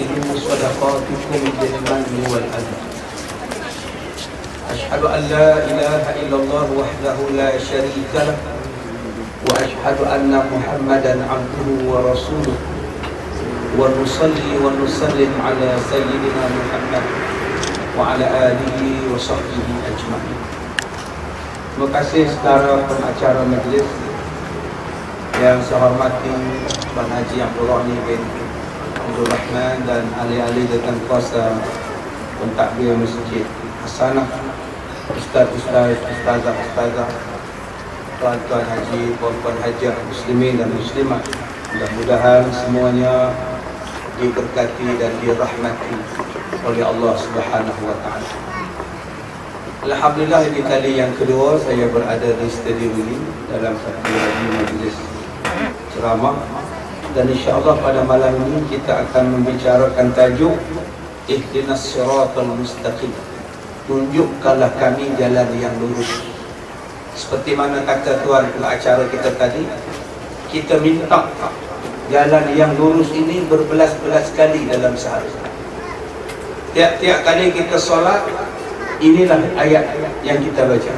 تبطلوا صدقاتكم بالمن والأذى. أشهد أن لا إله إلا الله وحده لا شريك له وأشهد أن محمدا عبده ورسوله ونصلي ونسلم على سيدنا محمد وعلى آله وصحبه أجمعين. Terima kasih saudara pengacara majlis yang saya hormati Tuan Haji Abdul Rahmi bin Abdul Rahman dan ahli-ahli dan kuasa pentadbir Masjid Hasanah, ustaz-ustaz, ustazah-ustazah, tuan-tuan haji, puan-puan hajah muslimin dan muslimat. Mudah-mudahan semuanya diberkati dan dirahmati oleh Allah Subhanahu wa taala. Alhamdulillah, di kali yang kedua saya berada di studio ini dalam satu majlis ceramah, dan insya-Allah pada malam ini kita akan membicarakan tajuk Ihdinas Siratal Mustaqim. Tunjukkanlah kami jalan yang lurus. Seperti mana kata tuan pengacara kita tadi, kita minta jalan yang lurus ini berbelas-belas kali dalam sehari. Tiap-tiap kali kita solat, inilah ayat yang kita baca.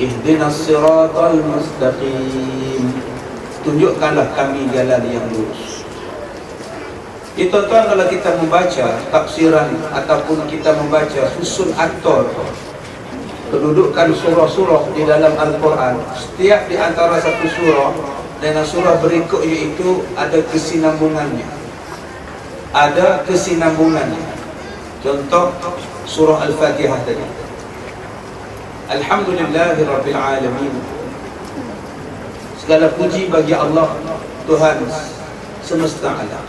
Ihdinas siratal mustaqim. Tunjukkanlah kami jalan yang lurus. Tuan-tuan, kalau kita membaca tafsiran ataupun kita membaca susun aktor kedudukan surah-surah di dalam Al-Quran, setiap di antara satu surah dengan surah berikut iaitu ada kesinambungannya. Ada kesinambungannya. Contoh surah Al-Fatihah tadi. Alhamdulillahirabbil alamin. Segala puji bagi Allah, Tuhan semesta alam.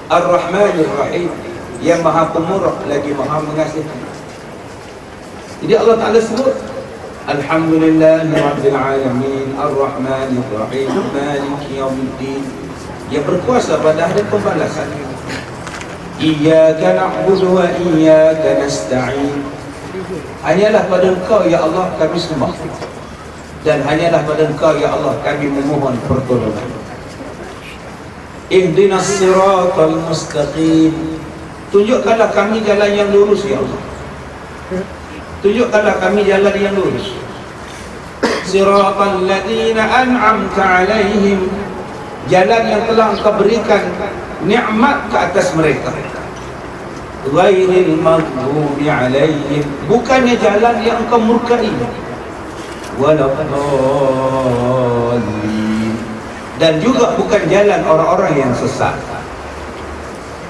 Ar-Rahmanir Rahim, yang Maha Pemurah lagi Maha Mengasihi. Jadi Allah Taala sebut Alhamdulillahirabbil alamin, Ar-Rahmanir Rahim, Maliki Yaumiddin, yang berkuasa pada hari pembalasan. Iyyaka na'budu wa iyyaka nasta'in. Hanyalah pada Engkau ya Allah kami sembah, dan hanyalah pada Engkau ya Allah kami memohon pertolongan. Ihdinas siratal mustaqim. Tunjukkanlah kami jalan yang lurus ya Allah. Tunjukkanlah kami jalan yang lurus. Siratal ladzina an'amta 'alaihim. Jalan yang telah Engkau berikan nikmat ke atas mereka. Ghairil maghdubi 'alaihim. Bukannya jalan yang Engkau murkai. Waladdallin. Dan juga bukan jalan orang-orang yang sesat.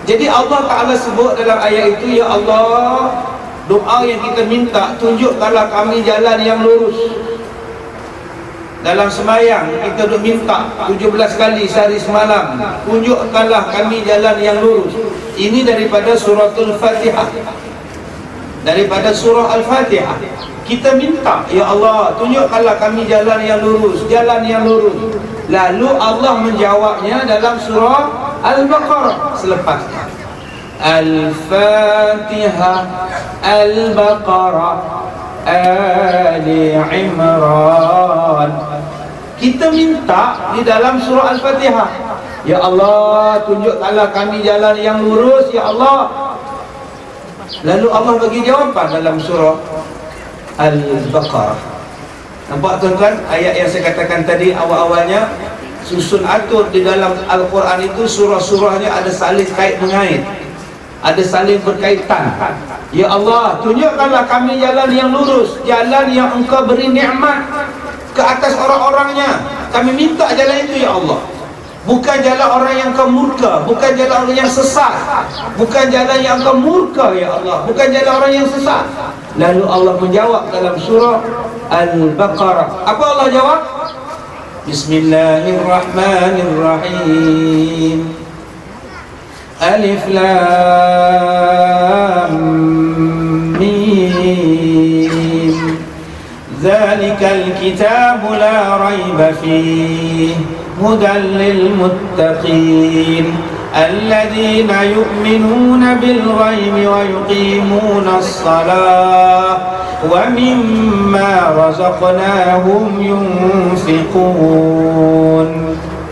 Jadi Allah Ta'ala sebut dalam ayat itu, ya Allah, doa yang kita minta, tunjukkanlah kami jalan yang lurus. Dalam sembahyang kita duk minta 17 kali sehari semalam, tunjukkanlah kami jalan yang lurus. Ini daripada suratul Fatihah, daripada surah Al-Fatihah. Kita minta, ya Allah, tunjukkanlah kami jalan yang lurus, jalan yang lurus. Lalu Allah menjawabnya dalam surah Al-Baqarah selepasnya. Al-Fatihah, Al-Baqarah, Ali Imran. Kita minta di dalam surah Al-Fatihah, ya Allah, tunjukkanlah kami jalan yang lurus, ya Allah. Lalu Allah bagi jawapan dalam surah Al-Baqarah. Nampak tuan-tuan, ayat yang saya katakan tadi awal-awalnya, susun atur di dalam Al-Quran itu surah-surahnya ada saling kait mengait, ada saling berkaitan. Ya Allah, tunjukkanlah kami jalan yang lurus, jalan yang Engkau beri nikmat ke atas orang-orangnya. Kami minta jalan itu ya Allah. Bukan jalan orang yang Engkau murka, bukan jalan orang yang sesat, bukan jalan yang Engkau murka ya Allah, bukan jalan orang yang sesat. Lalu Allah menjawab dalam surah Al-Baqarah. Apa Allah jawab? Bismillahirrahmanirrahim. Alif Lam Mim. Zalikal kitabu la raiba fihi hudan lil muttaqin. الذين يؤمنون بالغيب ويقيمون الصلاة ومما رزقناهم ينفقون.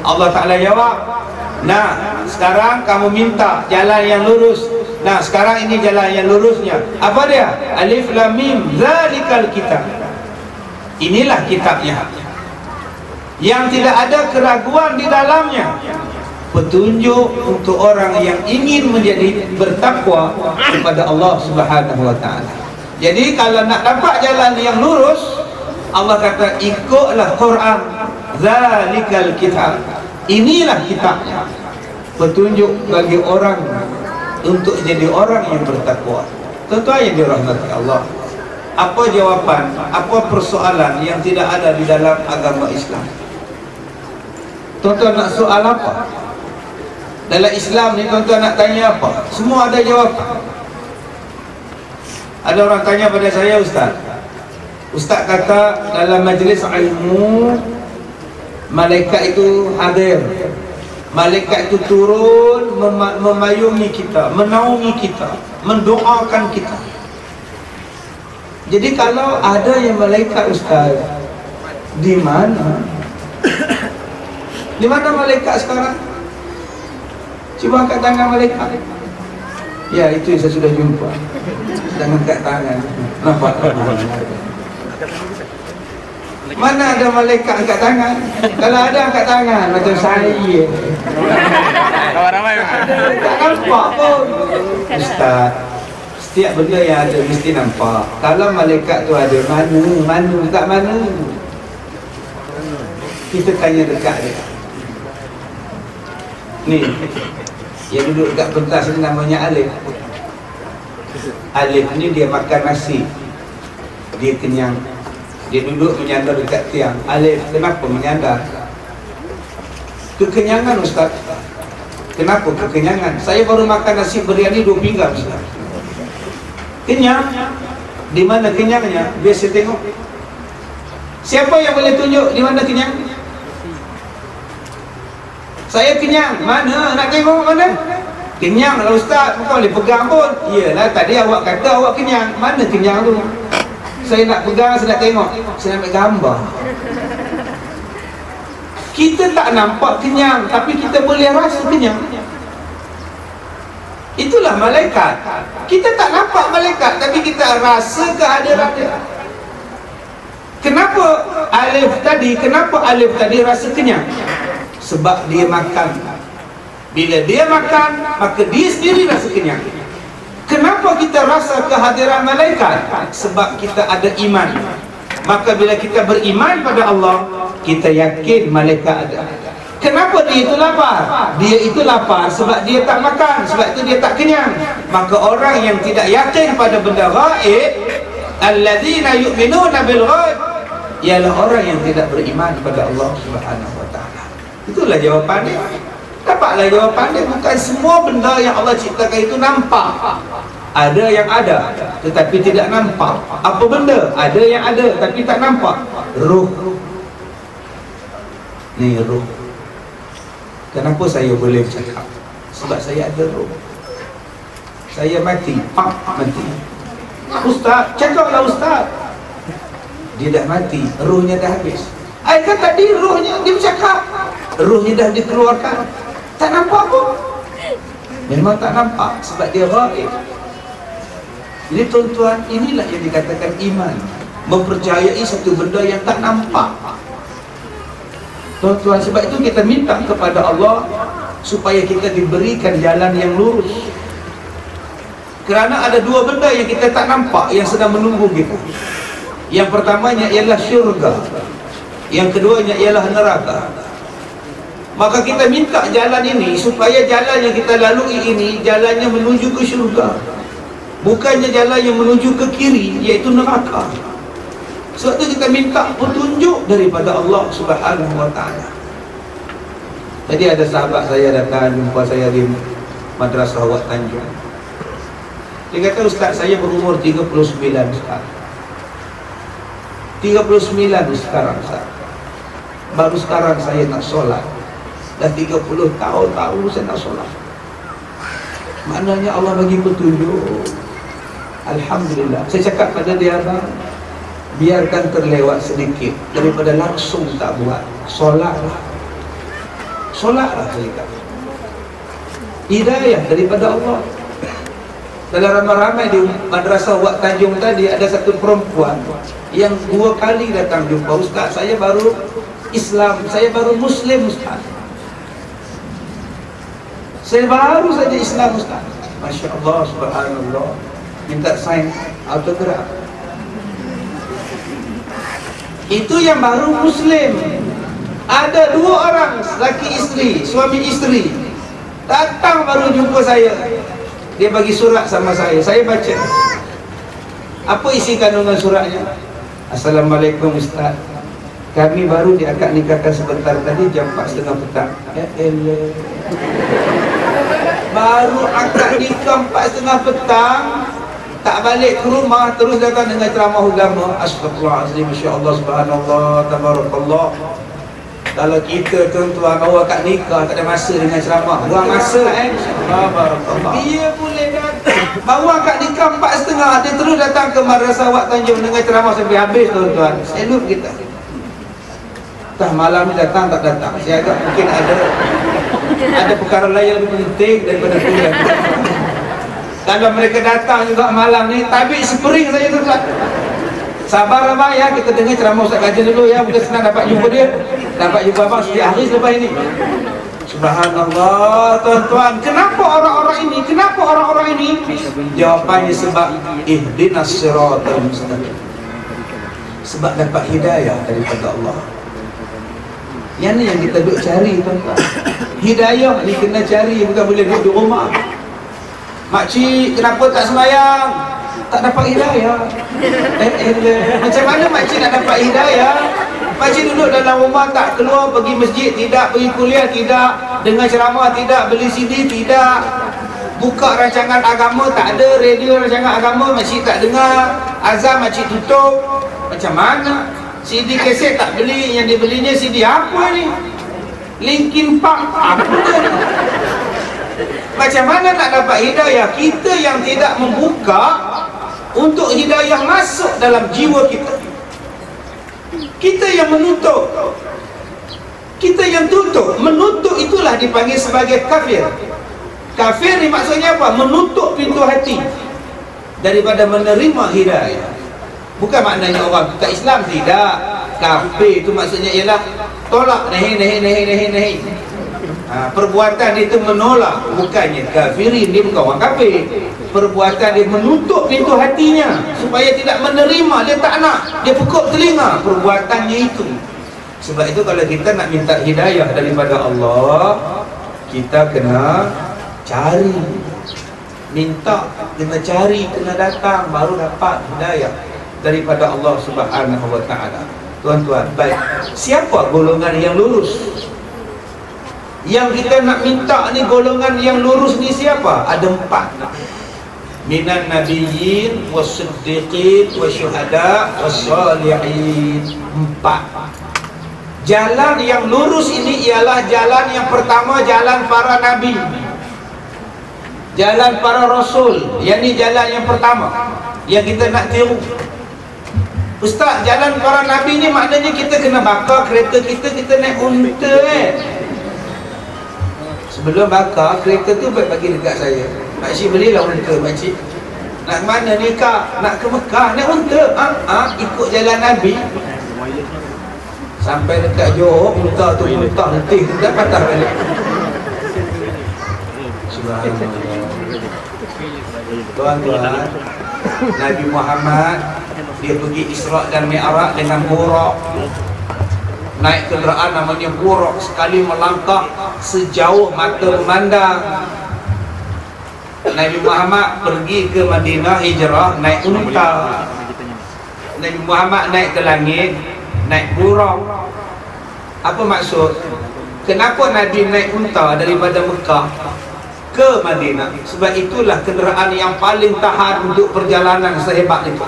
Allah Ta'ala jawab, Nah, sekarang kamu minta jalan yang lurus. Nah, sekarang ini jalan yang lurusnya. Apa dia? Alif Lam Mim, zalikal kitab. Inilah kitabnya, yang tidak ada keraguan di dalamnya. Petunjuk untuk orang yang ingin menjadi bertakwa kepada Allah Subhanahu wa taala. Jadi kalau nak dapat jalan yang lurus, Allah kata ikutlah Quran, zalikal kitab. Inilah kitabnya. Petunjuk bagi orang untuk jadi orang yang bertakwa. Tuan-tuan yang dirahmati Allah, apa jawapan, apa persoalan yang tidak ada di dalam agama Islam? Tuan-tuan nak soal apa? Dalam Islam ni tuan-tuan nak tanya apa? Semua ada jawapan. Ada orang tanya pada saya, Ustaz, Ustaz kata dalam majlis ilmu malaikat itu hadir, malaikat itu turun memayungi kita, menaungi kita, mendoakan kita. Jadi kalau ada yang malaikat, Ustaz, di mana? Di mana malaikat sekarang? Cuba angkat tangan malaikat. Ya, itu yang saya sudah jumpa. Sedang angkat tangan. Nampak? Mana ada malaikat angkat tangan? Kalau ada angkat tangan macam saya. Tak nampak pun. Ustaz, setiap benda yang ada mesti nampak. Kalau malaikat tu ada, mana, kat mana? Kita tanya dekat dia. Ni, yang duduk dekat pentas ni namanya Alif. Alif ni dia makan nasi, dia kenyang. Dia duduk menyandar dekat tiang. Alif, kenapa menyandar? Kekenyangan, Ustaz. Kenapa kekenyangan? Saya baru makan nasi biryani 2 pinggan, Ustaz. Kenyang. Di mana kenyangnya? Biar saya tengok. Siapa yang boleh tunjuk di mana kenyang? Saya kenyang. Mana? Nak tengok mana? Kenyang lah, Ustaz. Bukan boleh pegang pun. Iyalah, tadi awak kata awak kenyang. Mana kenyang tu? Saya nak pegang, saya nak tengok. Saya nak ambil gambar. Kita tak nampak kenyang, tapi kita boleh rasa kenyang. Itulah malaikat. Kita tak nampak malaikat, tapi kita rasa kehadiran dia. Kenapa Alif tadi rasa kenyang? Sebab dia makan. Bila dia makan, maka dia sendiri rasa kenyang. Kenapa kita rasa kehadiran malaikat? Sebab kita ada iman. Maka bila kita beriman pada Allah, kita yakin malaikat ada. Kenapa dia itu lapar? Dia itu lapar sebab dia tak makan, sebab itu dia tak kenyang. Maka orang yang tidak yakin pada benda gaib, alladzina yu'minuna bil ghaib, ialah orang yang tidak beriman pada Allah Subhanahu wa taala. Itulah jawapannya. Dapatlah jawapannya. Bukan semua benda yang Allah ciptakan itu nampak. Ada yang ada tetapi tidak nampak. Apa benda? Ada yang ada tapi tak nampak. Ruh. Ni ruh. Kenapa saya boleh bercakap? Sebab saya ada ruh. Saya mati, mati. Ustaz, cakaplah Ustaz. Dia dah mati, ruhnya dah habis. Saya kan tadi ruhnya dia bercakap, ruhnya dah dikeluarkan. Tak nampak pun. Memang tak nampak sebab dia gaib. Jadi tuan-tuan, inilah yang dikatakan iman. Mempercayai satu benda yang tak nampak. Tuan-tuan, sebab itu kita minta kepada Allah supaya kita diberikan jalan yang lurus. Kerana ada 2 benda yang kita tak nampak yang sedang menunggu kita. Yang pertamanya ialah syurga, yang keduanya ialah neraka. Maka kita minta jalan ini supaya jalan yang kita lalui ini jalannya menuju ke syurga, bukannya jalan yang menuju ke kiri, iaitu neraka. Sebab itu kita minta petunjuk daripada Allah Subhanahu wa taala. Tadi ada sahabat saya datang jumpa saya di Madrasah Wat Tanjung. Dia kata, Ustaz, saya berumur 39 Ustaz. 39 sekarang Ustaz. Baru sekarang saya nak solat. Dah 30 tahun saya nak solat. Maknanya Allah bagi petunjuk. Alhamdulillah. Saya cakap pada dia, abang, biarkan terlewat sedikit daripada langsung tak buat. Solatlah. Solatlah, saya kata. Hidayah daripada Allah. Dalam ramai-ramai di Madrasah Wak Tanjung tadi ada satu perempuan yang 2 kali datang jumpa Ustaz, saya baru Islam, saya baru Muslim Ustaz, saya baru saja Islam Ustaz. Masya Allah, subhanallah, minta sign autograf. Itu yang baru Muslim. Ada 2 orang, laki isteri, suami isteri, datang baru jumpa saya. Dia bagi surat sama saya baca. Apa isi kandungan suratnya? Assalamualaikum Ustaz, kami baru diakad nikahkan sebentar tadi jam 4:30 petang. Ya elah, baru akad nikah 4:30 petang, tak balik ke rumah, terus datang dengan ceramah agama. Astagfirullahaladzim, Masya Allah, subhanallah, tabarakallah. Kalau kita tuan-tuan bawa akad nikah tak ada masa dengan ceramah, buang masa Barakallah. Dia boleh datang bawa akad nikah 4:30, dia terus datang ke Madrasah Wak Tanjung dengan ceramah sampai habis tuan-tuan. Salut kita. Entah malam ni datang tak datang, saya agak mungkin ada perkara lain yang lebih penting daripada tu. Kalau mereka datang juga malam ni, tabik spring saja tuan-tuan. Sabar abang ya, kita dengar ceramah Ustaz Kajen dulu ya, bukan senang dapat jumpa dia. Dapat jumpa abang setiap hari selepas ini. Subhanallah tuan-tuan, kenapa orang-orang ini? Jawapannya sebab ihdinas siratal mustaqim. Sebab dapat hidayah daripada Allah. Yang ni yang kita duk cari tuan-tuan. Hidayah ni kena cari, bukan boleh duduk di rumah. Makcik kenapa tak sembahyang? Tak dapat hidayah. Macam mana makcik nak dapat hidayah? Makcik duduk dalam rumah, tak keluar pergi masjid, tidak pergi kuliah, tidak dengar ceramah, tidak beli CD, tidak buka rancangan agama, tak ada radio rancangan agama, makcik tak dengar, azan makcik tutup. Macam mana? CD kaset tak beli, yang dibelinya CD apa ni? Linkin Park apa ni? Macam mana nak dapat hidayah? Kita yang tidak membuka untuk hidayah masuk dalam jiwa kita. Kita yang menutup. Kita yang tutup. Menutup itulah dipanggil sebagai kafir. Kafir ni maksudnya apa? Menutup pintu hati daripada menerima hidayah. Bukan maknanya orang tak Islam, tidak. Kafir itu maksudnya ialah tolak, nahi. Perbuatan dia itu menolak, bukannya kafirin, dia bukan orang kafir. Perbuatan dia menutup pintu hatinya supaya tidak menerima, dia tak nak, dia pekuk telinga perbuatannya itu. Sebab itu kalau kita nak minta hidayah daripada Allah, kita kena cari, minta, kena cari, kena datang, baru dapat hidayah daripada Allah Subhanahu wa ta'ala. Tuan-tuan, baik, siapa golongan yang lurus? Yang kita nak minta ni, golongan yang lurus ni siapa? Ada 4. Minan nabiyyin was-siddiqin wasyuhada was-salihin. 4. Jalan yang lurus ini ialah jalan yang pertama, jalan para nabi, jalan para rasul. Yang ni jalan yang pertama yang kita nak tiru. Ustaz, jalan para nabi ni maknanya kita kena bakar kereta kita naik unta Sebelum bakar kereta tu baik bagi dekat saya. Makcik belilah unta makcik. Nak ke mana ni kak? Nak ke Mekah, naik unta. Ikut jalan Nabi. Sampai dekat Johor, unta tu muntah letih, dah patah balik. Subhanallah. Tuan-tuan, Nabi Muhammad dia pergi Isra' dan Mi'raj dengan burak. Naik kenderaan namanya burak, sekali melangkah sejauh mata memandang. Nabi Muhammad pergi ke Madinah hijrah naik unta. Nabi Muhammad naik ke langit naik burak. Apa maksud? Kenapa Nabi naik unta daripada Mekah ke Madinah? Sebab itulah kenderaan yang paling tahan untuk perjalanan sehebat itu.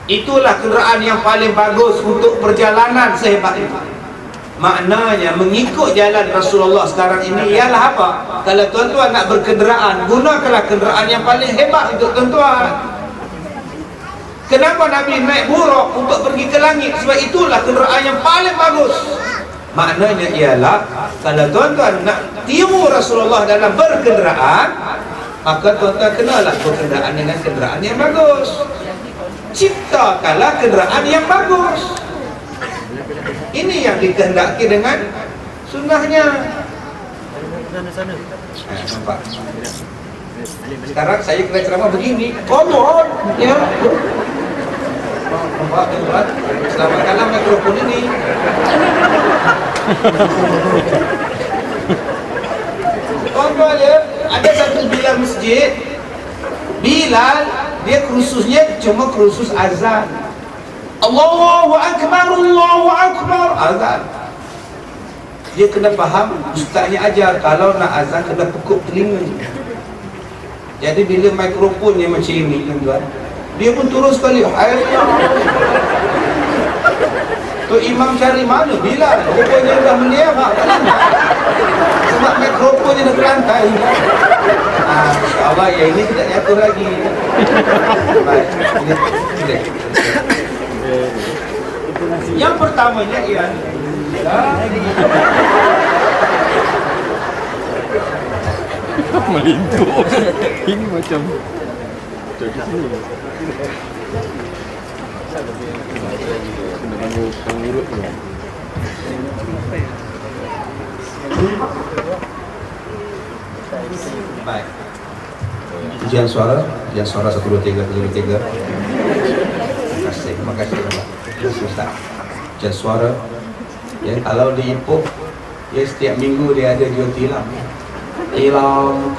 Itulah kenderaan yang paling bagus untuk perjalanan sehebat itu. Maknanya mengikut jalan Rasulullah sekarang ini ialah apa? Kalau tuan-tuan nak berkenderaan, gunakanlah kenderaan yang paling hebat untuk tuan-tuan. Kenapa Nabi naik burak untuk pergi ke langit? Sebab itulah kenderaan yang paling bagus Maknanya ialah kalau tuan-tuan nak tiru Rasulullah dalam berkenderaan, maka tuan-tuan kenalah berkenderaan dengan kenderaan yang bagus. Ciptakanlah kenderaan yang bagus. Ini yang dikehendaki dengan sunnahnya. Nampak? Sekarang saya kena ceramah begini, konon, ya. Nampak tuan-tuan? Selamatkanlah mikrofon ini. Tuan-tuan ya, ada satu Bilal masjid. Bilal dia khususnya cuma khusus azan. Allahu Akbar, Allahu Akbar, azan. Dia kena faham, ustaznya ajar kalau nak azan kena pekuk telinga. Jadi bila mikrofonnya macam ini tuan-tuan, dia pun turun sekali. Tu imam cari mana? Bilal. Rupanya dah meniaga kat lantai. Sebab mikrofonnya dah ke lantai. InsyaAllah yang ini tidak jatuh lagi. Baik. Ini. Yang pertamanya ialah melintur. Ini macam pengurut tu. Baik. Ujian suara 1 2 3 3. Terima kasih Ustaz. Ujian suara. Ya, kalau di Ipoh, ya setiap minggu dia ada jual tilam. Tilam.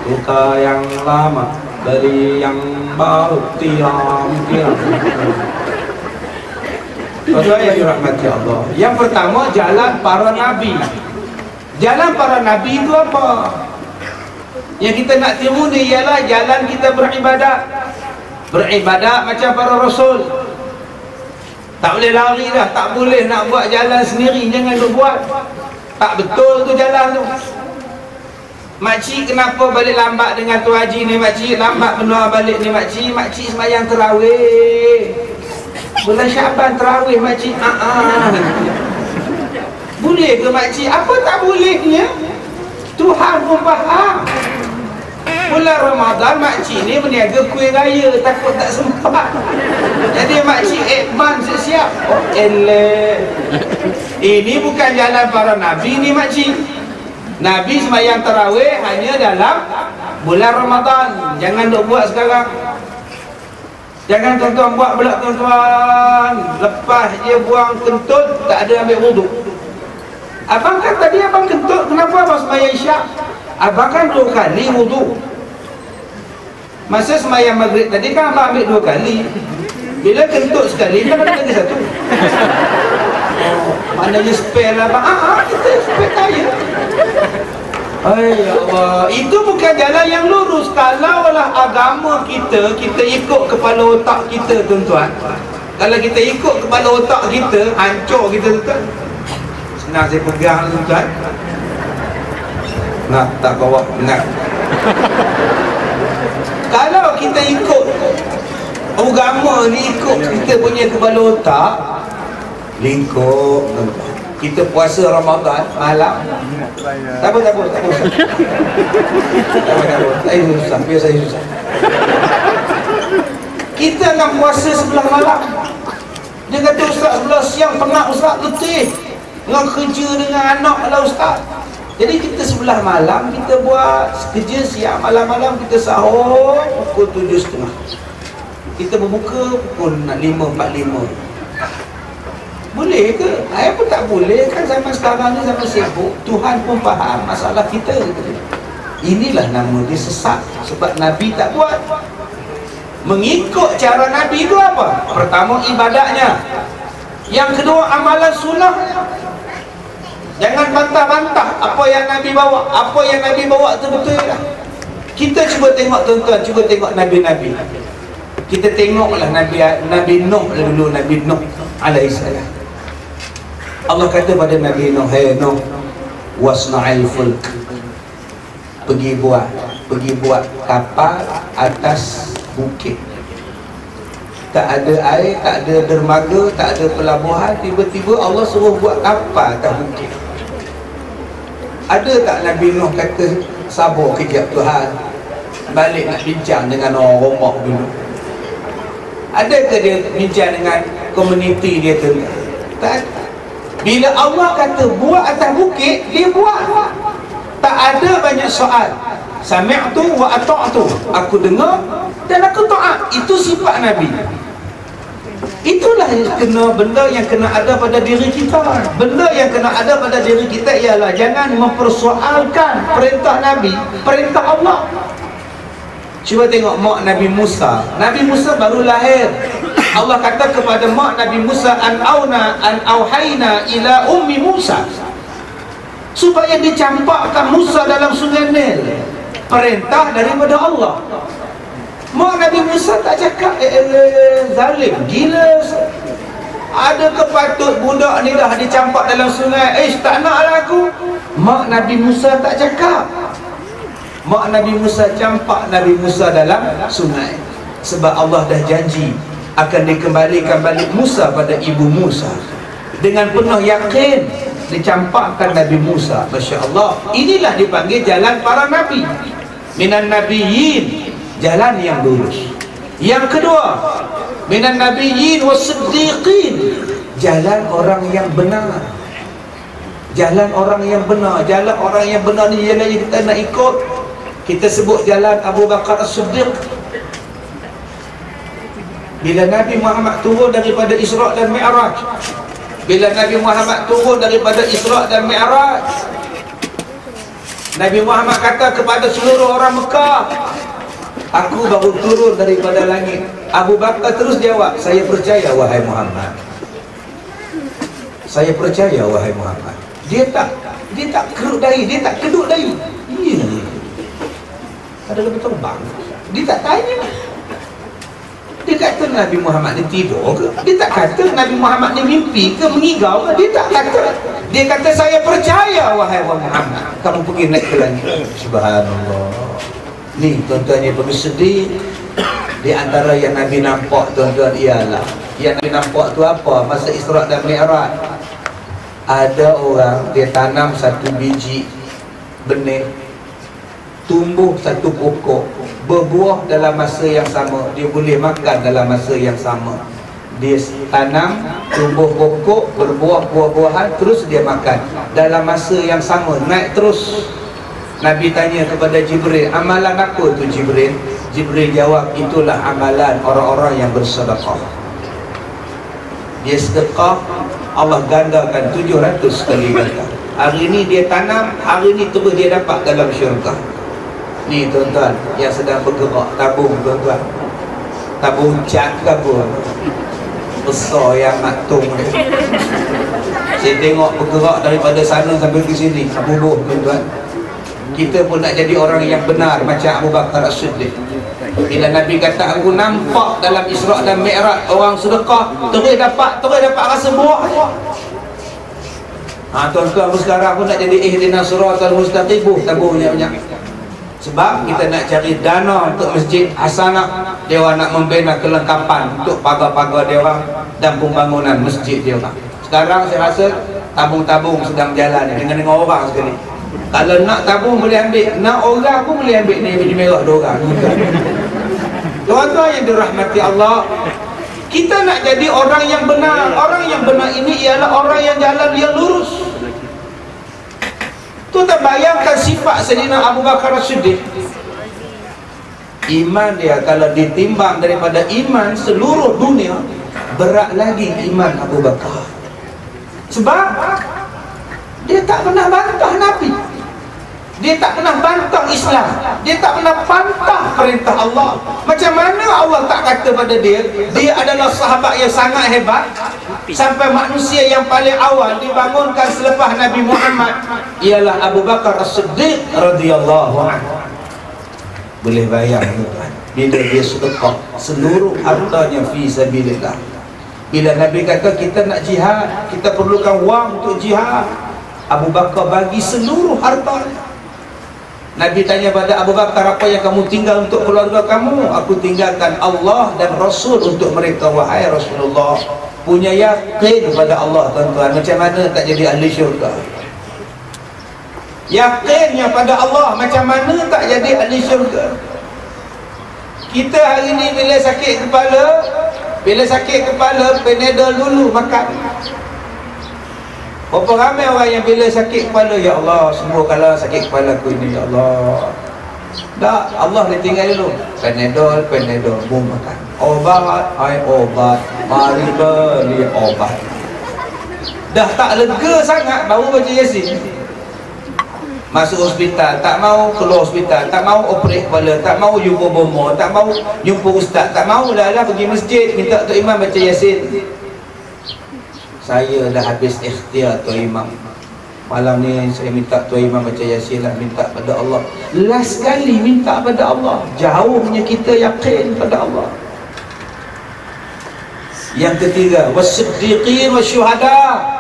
Tukar yang lama, beli yang baru. Tilam. Tuan-tuan yang dirahmati Allah. Yang pertama, jalan para nabi. Jalan para nabi itu apa? Yang kita nak tiru ni ialah jalan kita beribadat. Beribadat macam para rasul. Tak boleh lari dah, tak boleh nak buat jalan sendiri, jangan duk buat. Tak betul tu jalan tu. Makcik kenapa balik lambat dengan tu haji ni makcik? Lambat benar balik ni makcik. Makcik sembahyang tarawih. Bulan Syaban tarawih makcik. Boleh ke makcik? Apa tak bolehnya? Tuhan pun faham. Bulan Ramadan makcik ni berniaga kuih raya, takut tak sempat. Jadi makcik Ekman siap-siap. Oh eleh. Ini bukan jalan para nabi ni makcik. Nabi sembahyang tarawih hanya dalam bulan Ramadan. Jangan duk buat sekarang. Jangan tuan-tuan buat pula tuan-tuan. Lepas dia buang kentut, tak ada ambil wuduk. Abang kan tadi abang kentut, kenapa abang sembahyang isyak? Abang kan 2 kali wuduk. Masa sembahyang maghrib tadi kan abang ambil 2 kali. Bila kentut sekali, kan ada lagi 1. Oh, maknanya spare lah abang. Kita spare tayar. Ay Allah, itu bukan jalan yang lurus. Kalaulah agama kita ikut kepala otak kita tuan-tuan. Kalau kita ikut kepala otak kita, hancur kita tuan-tuan. Senang saya pegang tuan-tuan. Nak tak bawa, nak. Kalau kita ikut agama ni, ikut kita punya kepala otak, lingkup tuan-tuan. Kita puasa Ramadan malam. Tak apa. Saya susah, biar saya susah. Kita nak puasa sebelah malam. Dia kata ustaz sebelah siang penat ustaz, letih. Dengan kerja dengan anak lah ustaz. Jadi kita sebelah malam kita buat kerja siang, malam-malam kita sahur pukul 7.30. Kita berbuka pukul 5.45. Boleh ke? Saya pun tak boleh kan, zaman sekarang ni zaman sibuk. Tuhan pun faham masalah kita. Inilah nama dia sesat. Sebab Nabi tak buat. Mengikut cara Nabi itu apa? Pertama ibadatnya. Yang kedua amalan sunnah. Jangan bantah-bantah apa yang Nabi bawa. Apa yang Nabi bawa itu betul lah. Kita cuba tengok tuan-tuan, cuba tengok Nabi-Nabi. Kita tengoklah Nabi Nuh dulu, Nabi Nuh alaihissalam. Allah kata pada Nabi Nuh, "Hai Nuh, wasna'il fulk." Pergi buat kapal atas bukit. tak ada air, tak ada dermaga, tak ada pelabuhan, tiba-tiba Allah suruh buat kapal atas bukit. Ada tak Nabi Nuh kata sabar kejap Tuhan, balik nak bincang dengan orang rumah dulu? Ada ke dia bincang dengan komuniti dia tu? Tak. Bila Allah kata buat atas bukit, dia buat. Tak ada banyak soal. Sami'tu wa ata'tu. Aku dengar dan aku taat. Itu sifat Nabi. Itulah yang kena, benda yang kena ada pada diri kita. Benda yang kena ada pada diri kita ialah jangan mempersoalkan perintah Nabi, perintah Allah. Cuba tengok mak Nabi Musa. Nabi Musa baru lahir. Allah kata kepada mak Nabi Musa, an auhayna ila ummi Musa, supaya dicampakkan Musa dalam sungai Nil. Perintah daripada Allah. Mak Nabi Musa tak cakap zalim, gila. Ada kepatut budak ni dah dicampak dalam sungai, tak naklah aku. Mak Nabi Musa tak cakap. Mak Nabi Musa campak Nabi Musa dalam sungai. Sebab Allah dah janji akan dikembalikan balik Musa pada ibu Musa. Dengan penuh yakin dicampakkan Nabi Musa. Masya Allah. Inilah dipanggil jalan para Nabi. Minan Nabiyyin, jalan yang lurus. Yang kedua, minan Nabiyyin was-siddiqin, jalan orang yang benar. Jalan orang yang benar. Jalan orang yang benar ni jalan yang kita nak ikut. Kita sebut jalan Abu Bakar As-Siddiq. Bila Nabi Muhammad turun daripada Isra' dan Mi'raj, bila Nabi Muhammad turun daripada Isra' dan Mi'raj, Nabi Muhammad kata kepada seluruh orang Mekah, aku baru turun daripada langit. Abu Bakar terus jawab, saya percaya wahai Muhammad. Saya percaya wahai Muhammad. Dia tak keruk dahi, dia tak keduk dahi. Ya. Ada lebih terbang. Dia tak tanya. Dia kata Nabi Muhammad ni tidur ke? Dia tak kata Nabi Muhammad ni mimpi ke, mengigau ke? Dia tak kata. Dia kata saya percaya wahai Muhammad, kamu pergi naik ke langit. Subhanallah. Ni tuan-tuan yang bersedih. Di antara yang Nabi nampak tuan-tuan ialah, yang Nabi nampak tu apa? Masa Isra' dan Mi'raj, ada orang dia tanam satu biji benih, tumbuh satu pokok, berbuah dalam masa yang sama. Dia boleh makan dalam masa yang sama. Dia tanam, tumbuh pokok, berbuah buah-buahan, terus dia makan dalam masa yang sama, naik terus. Nabi tanya kepada Jibril, amalan apa tu Jibril? Jibril jawab, itulah amalan orang-orang yang bersedekah. Dia sedekah, Allah gandakan 700 kali ganda. Hari ni dia tanam, hari ni terus dia dapat dalam syurga. Ni tuan-tuan yang sedang bergerak tabung, tuan-tuan. Tabung cat ke apa? Besar yang matung. Saya tengok bergerak daripada sana sampai ke sini, bubuh tuan-tuan. Kita pun nak jadi orang yang benar macam Abu Bakar As-Siddiq. Bila Nabi kata aku nampak dalam Isra' dan Mi'raj orang sedekah, terus dapat rasa buah. Tuan-tuan sekarang pun nak jadi ihdinas siratal mustaqim, tabungnya banyak. Sebab kita nak cari dana untuk Masjid Hasanah. Dia orang nak membina kelengkapan untuk pagar-pagar dia orang dan pembangunan masjid dia orang. Sekarang saya rasa tabung-tabung sedang berjalan dengan orang sekali. Kalau nak tabung boleh ambil, nak orang pun boleh ambil ni baju merah 2 orang. Tuan-tuan yang dirahmati Allah, kita nak jadi orang yang benar. Orang yang benar ini ialah orang yang jalan yang lurus. Tuan-tuan bayangkan sifat Sayyidina Abu Bakar As-Siddiq. Iman dia kalau ditimbang daripada iman seluruh dunia, berat lagi iman Abu Bakar. Sebab dia tak pernah bantah Nabi. Dia tak pernah bantah Islam. Dia tak pernah bantah perintah Allah. Macam mana Allah tak kata pada dia, dia adalah sahabat yang sangat hebat, sampai manusia yang paling awal dibangunkan selepas Nabi Muhammad ialah Abu Bakar As-Siddiq radhiyallahu anhu. Boleh bayang tuan, bila dia sedekah seluruh hartanya fi sabilillah. Bila Nabi kata kita nak jihad, kita perlukan wang untuk jihad, Abu Bakar bagi seluruh hartanya. Nabi tanya pada Abu Bakar, apa yang kamu tinggal untuk keluarga kamu? Aku tinggalkan Allah dan Rasul untuk mereka. Wahai Rasulullah, punya yakin kepada Allah tuan-tuan, macam mana tak jadi ahli syurga? Yakinnya pada Allah, macam mana tak jadi ahli syurga? Kita hari ni bila sakit kepala, Panadol dulu makan. Berapa ramai orang yang bila sakit kepala, ya Allah sembuhkanlah sakit kepala aku ini, ya Allah. Tak, Allah dia tinggal dulu. Panadol, boom makan. Obat, obat. Mari beli obat. Dah tak lega sangat baru baca Yasin. Masuk hospital, tak mau keluar hospital, tak mau operate kepala, tak mau jumpa bomo, tak mau jumpa ustaz, tak mau lah pergi masjid minta Tok Imam baca Yasin. Saya dah habis ikhtiar Tok Imam. Malam ni saya minta Tok Imam baca Yasin lah, minta pada Allah. Last kali minta pada Allah. Jauhnya kita yakin pada Allah. Yang ketiga, was-siddiqin wasyuhada.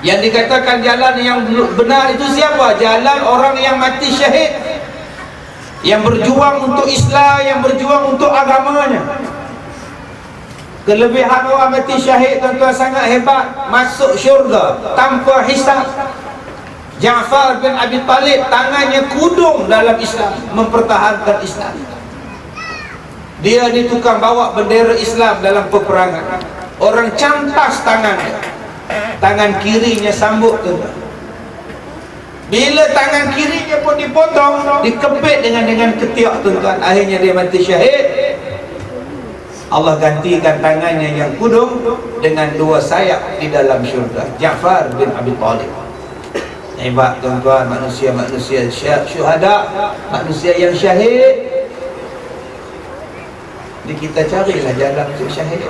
Yang dikatakan jalan yang benar itu siapa? Jalan orang yang mati syahid, yang berjuang untuk Islam, yang berjuang untuk agamanya. Kelebihan orang mati syahid tuan-tuan sangat hebat, masuk syurga tanpa hisab. Ja'far bin Abi Talib tangannya kudung dalam Islam, mempertahankan Islam. Dia ni tukang bawa bendera Islam dalam peperangan. Orang cantas tangannya, tangan kirinya sambut tuan. Bila tangan kirinya pun dipotong, dikepit dengan ketiak tuan-tuan, akhirnya dia mati syahid. Allah gantikan tangannya yang kudung dengan 2 sayap di dalam syurga. Ja'far bin Abi Talib. Hebat tuan-tuan, manusia-manusia syuhada, manusia yang syahid. Jadi kita carilah jalan untuk syahid.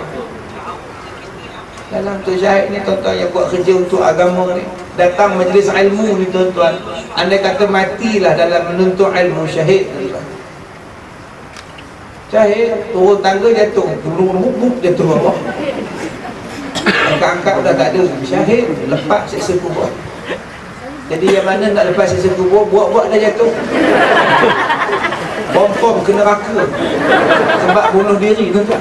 Dalam tu syahid ni tuan-tuan yang buat kerja untuk agama ni, datang majlis ilmu ni tuan-tuan, anda kata matilah dalam menuntut ilmu, syahid tuan-tuan. Syahid turun tangga jatuh, buk jatuh bawah, angkat-angkat dah tak ada. Syahid lepas siksa kubur. Jadi yang mana nak lepas siksa kubur, buat-buat dah jatuh. Bom ke neraka sebab bunuh diri tuan-tuan.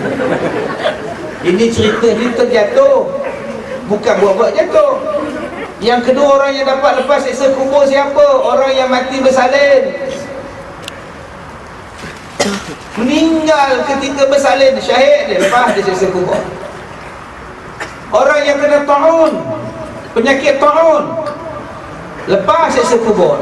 Ini cerita ni terjatuh, bukan buat-buat jatuh. Yang kedua, orang yang dapat lepas siksa kubur siapa? Orang yang mati bersalin, meninggal ketika bersalin, syahid dia, lepas dia siksa kubur. Orang yang kena ta'un, penyakit ta'un, lepas siksa kubur.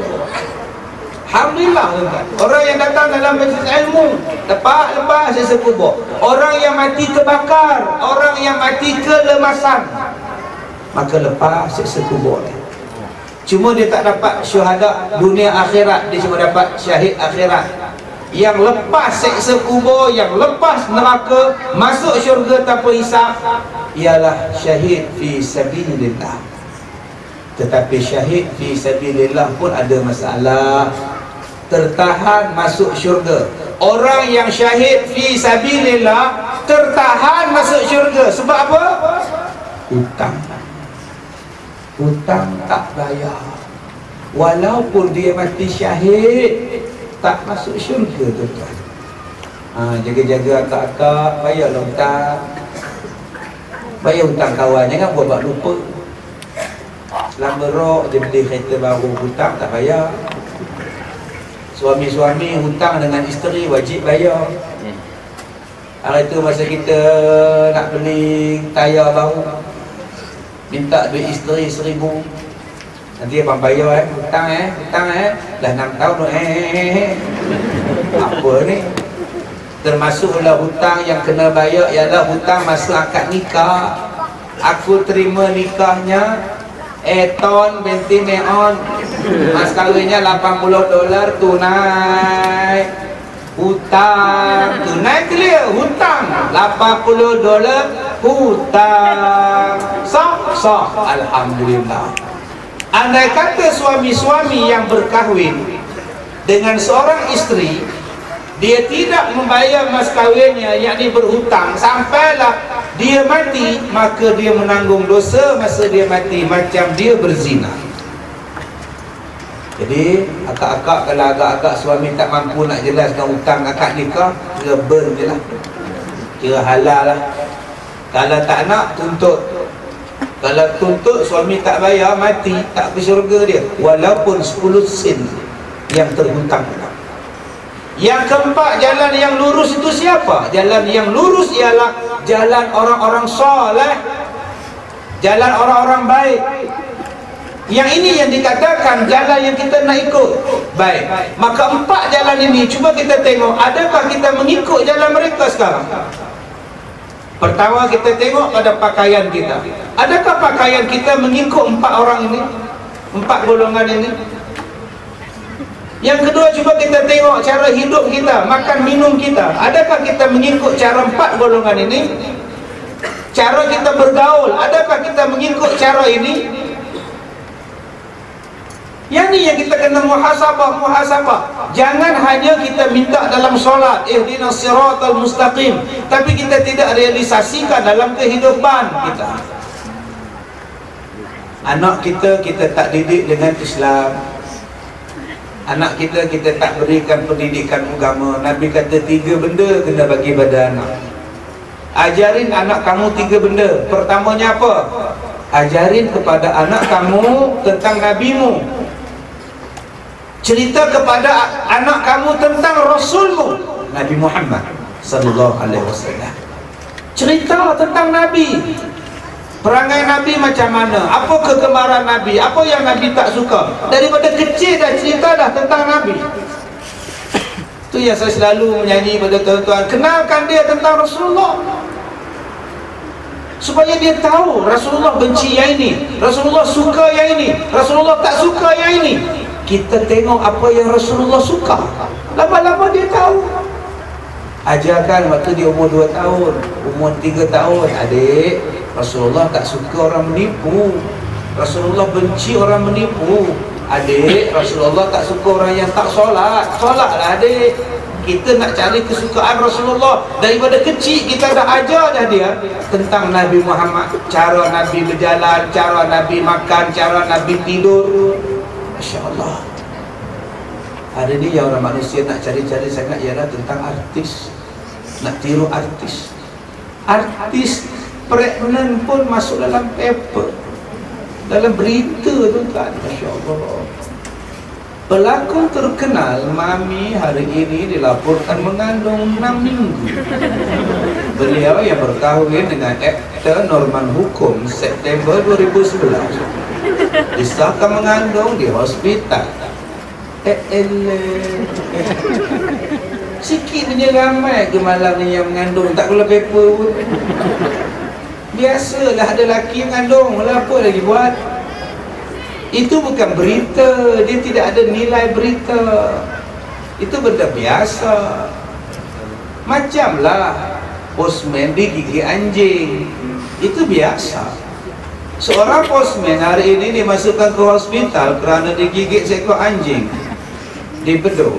Alhamdulillah tuan-tuan. Orang yang datang dalam majlis ilmu, lepas siksa kubur. Orang yang mati terbakar, orang yang mati kelemasan, maka lepas siksa kubur. Cuma dia tak dapat syuhada dunia akhirat, dia cuma dapat syahid akhirat. Yang lepas siksa kubur, yang lepas neraka, masuk syurga tanpa hisab, ialah syahid fi sabilillah. Tetapi syahid fi sabilillah pun ada masalah. Tertahan masuk syurga. Orang yang syahid fi sabilillah tertahan masuk syurga. Sebab apa? Hutang. Hutang tak bayar. Walaupun dia mati syahid, tak masuk syurga tuan-tuan. Jaga-jaga akak-akak, bayarlah hutang. Bayar hutang kawan, jangan buat lupa. Selama rok dia beli kereta baru, hutang tak bayar. Suami-suami hutang dengan isteri wajib bayar. Hari tu masa kita nak beli tayar baru, minta duit isteri 1,000. Nanti abang bayar hutang dah 6 tahun apa ni. Termasuklah hutang yang kena bayar ialah hutang masa akad nikah. Aku terima nikahnya Eton binti Neon, mas kawinnya $80 tunai. Hutang tunai clear, hutang $80 hutang sah. Alhamdulillah. Andai kata suami-suami yang berkahwin dengan seorang isteri, dia tidak membayar mas kahwinnya, yakni berhutang sampailah dia mati, maka dia menanggung dosa masa dia mati macam dia berzina. Jadi akak-akak kalau agak-agak suami tak mampu nak jelaskan hutang akak nikah, kira burn je lah, kira halal lah. Kalau tak nak, tuntut. Kalau tuntut suami tak bayar, mati, tak ke syurga dia, walaupun 10 sen yang terhutang. Yang keempat, jalan yang lurus itu siapa? Jalan yang lurus ialah jalan orang-orang soleh, jalan orang-orang baik. Yang ini yang dikatakan jalan yang kita nak ikut. Baik, maka 4 jalan ini cuba kita tengok, adakah kita mengikut jalan mereka sekarang? Pertama, kita tengok pada pakaian kita. Adakah pakaian kita mengikut 4 orang ini, 4 golongan ini? Yang kedua, cuba kita tengok cara hidup kita, makan minum kita. Adakah kita mengikut cara 4 golongan ini? Cara kita bergaul, adakah kita mengikut cara ini? Yang ni yang kita kena muhasabah. Jangan hanya kita minta dalam solat, ihdinas siratal mustaqim, tapi kita tidak realisasikan dalam kehidupan kita. Anak kita tak didik dengan Islam. Anak kita tak berikan pendidikan agama. Nabi kata 3 benda kena bagi pada anak. Ajarin anak kamu 3 benda. Pertamanya apa? Ajarin kepada anak kamu tentang nabimu. Cerita kepada anak kamu tentang Rasulmu, Nabi Muhammad sallallahu alaihi wasallam. Cerita tentang Nabi. Perangai Nabi macam mana? Apa kegemaran Nabi? Apa yang Nabi tak suka? Daripada kecil dah cerita dah tentang Nabi. Itu yang saya selalu menyanyi pada tuan-tuan. Kenalkan dia tentang Rasulullah, supaya dia tahu Rasulullah benci yang ini, Rasulullah suka yang ini, Rasulullah tak suka yang ini. Kita tengok apa yang Rasulullah suka, lama-lama dia tahu. Ajarkan waktu dia umur 2 tahun, umur 3 tahun. Adik, Rasulullah tak suka orang menipu, Rasulullah benci orang menipu. Adik, Rasulullah tak suka orang yang tak solat. Solatlah adik. Kita nak cari kesukaan Rasulullah. Daripada kecil kita dah ajar dah dia tentang Nabi Muhammad, cara Nabi berjalan, cara Nabi makan, cara Nabi tidur. Masya Allah. Hari ni yang orang manusia nak cari-cari sangat ialah tentang artis. Nak tiru artis. Artis pregnant pun masuk dalam paper, dalam berita tu kan. Masya Allah. Pelakon terkenal Mami hari ini dilaporkan mengandung 6 minggu. Beliau yang berkahwin dengan aktor Norman Hukum September 2011 disahkan mengandung di hospital. Sikit punya ramai ke malam ni yang mengandung, tak keluar paper pun. Biasalah ada lelaki mengandung, apa lagi buat. Itu bukan berita, dia tidak ada nilai berita. Itu benda biasa. Macamlah postman digigit anjing, itu biasa. Seorang postman hari ini dimasukkan ke hospital kerana digigit seekor anjing di Bedok.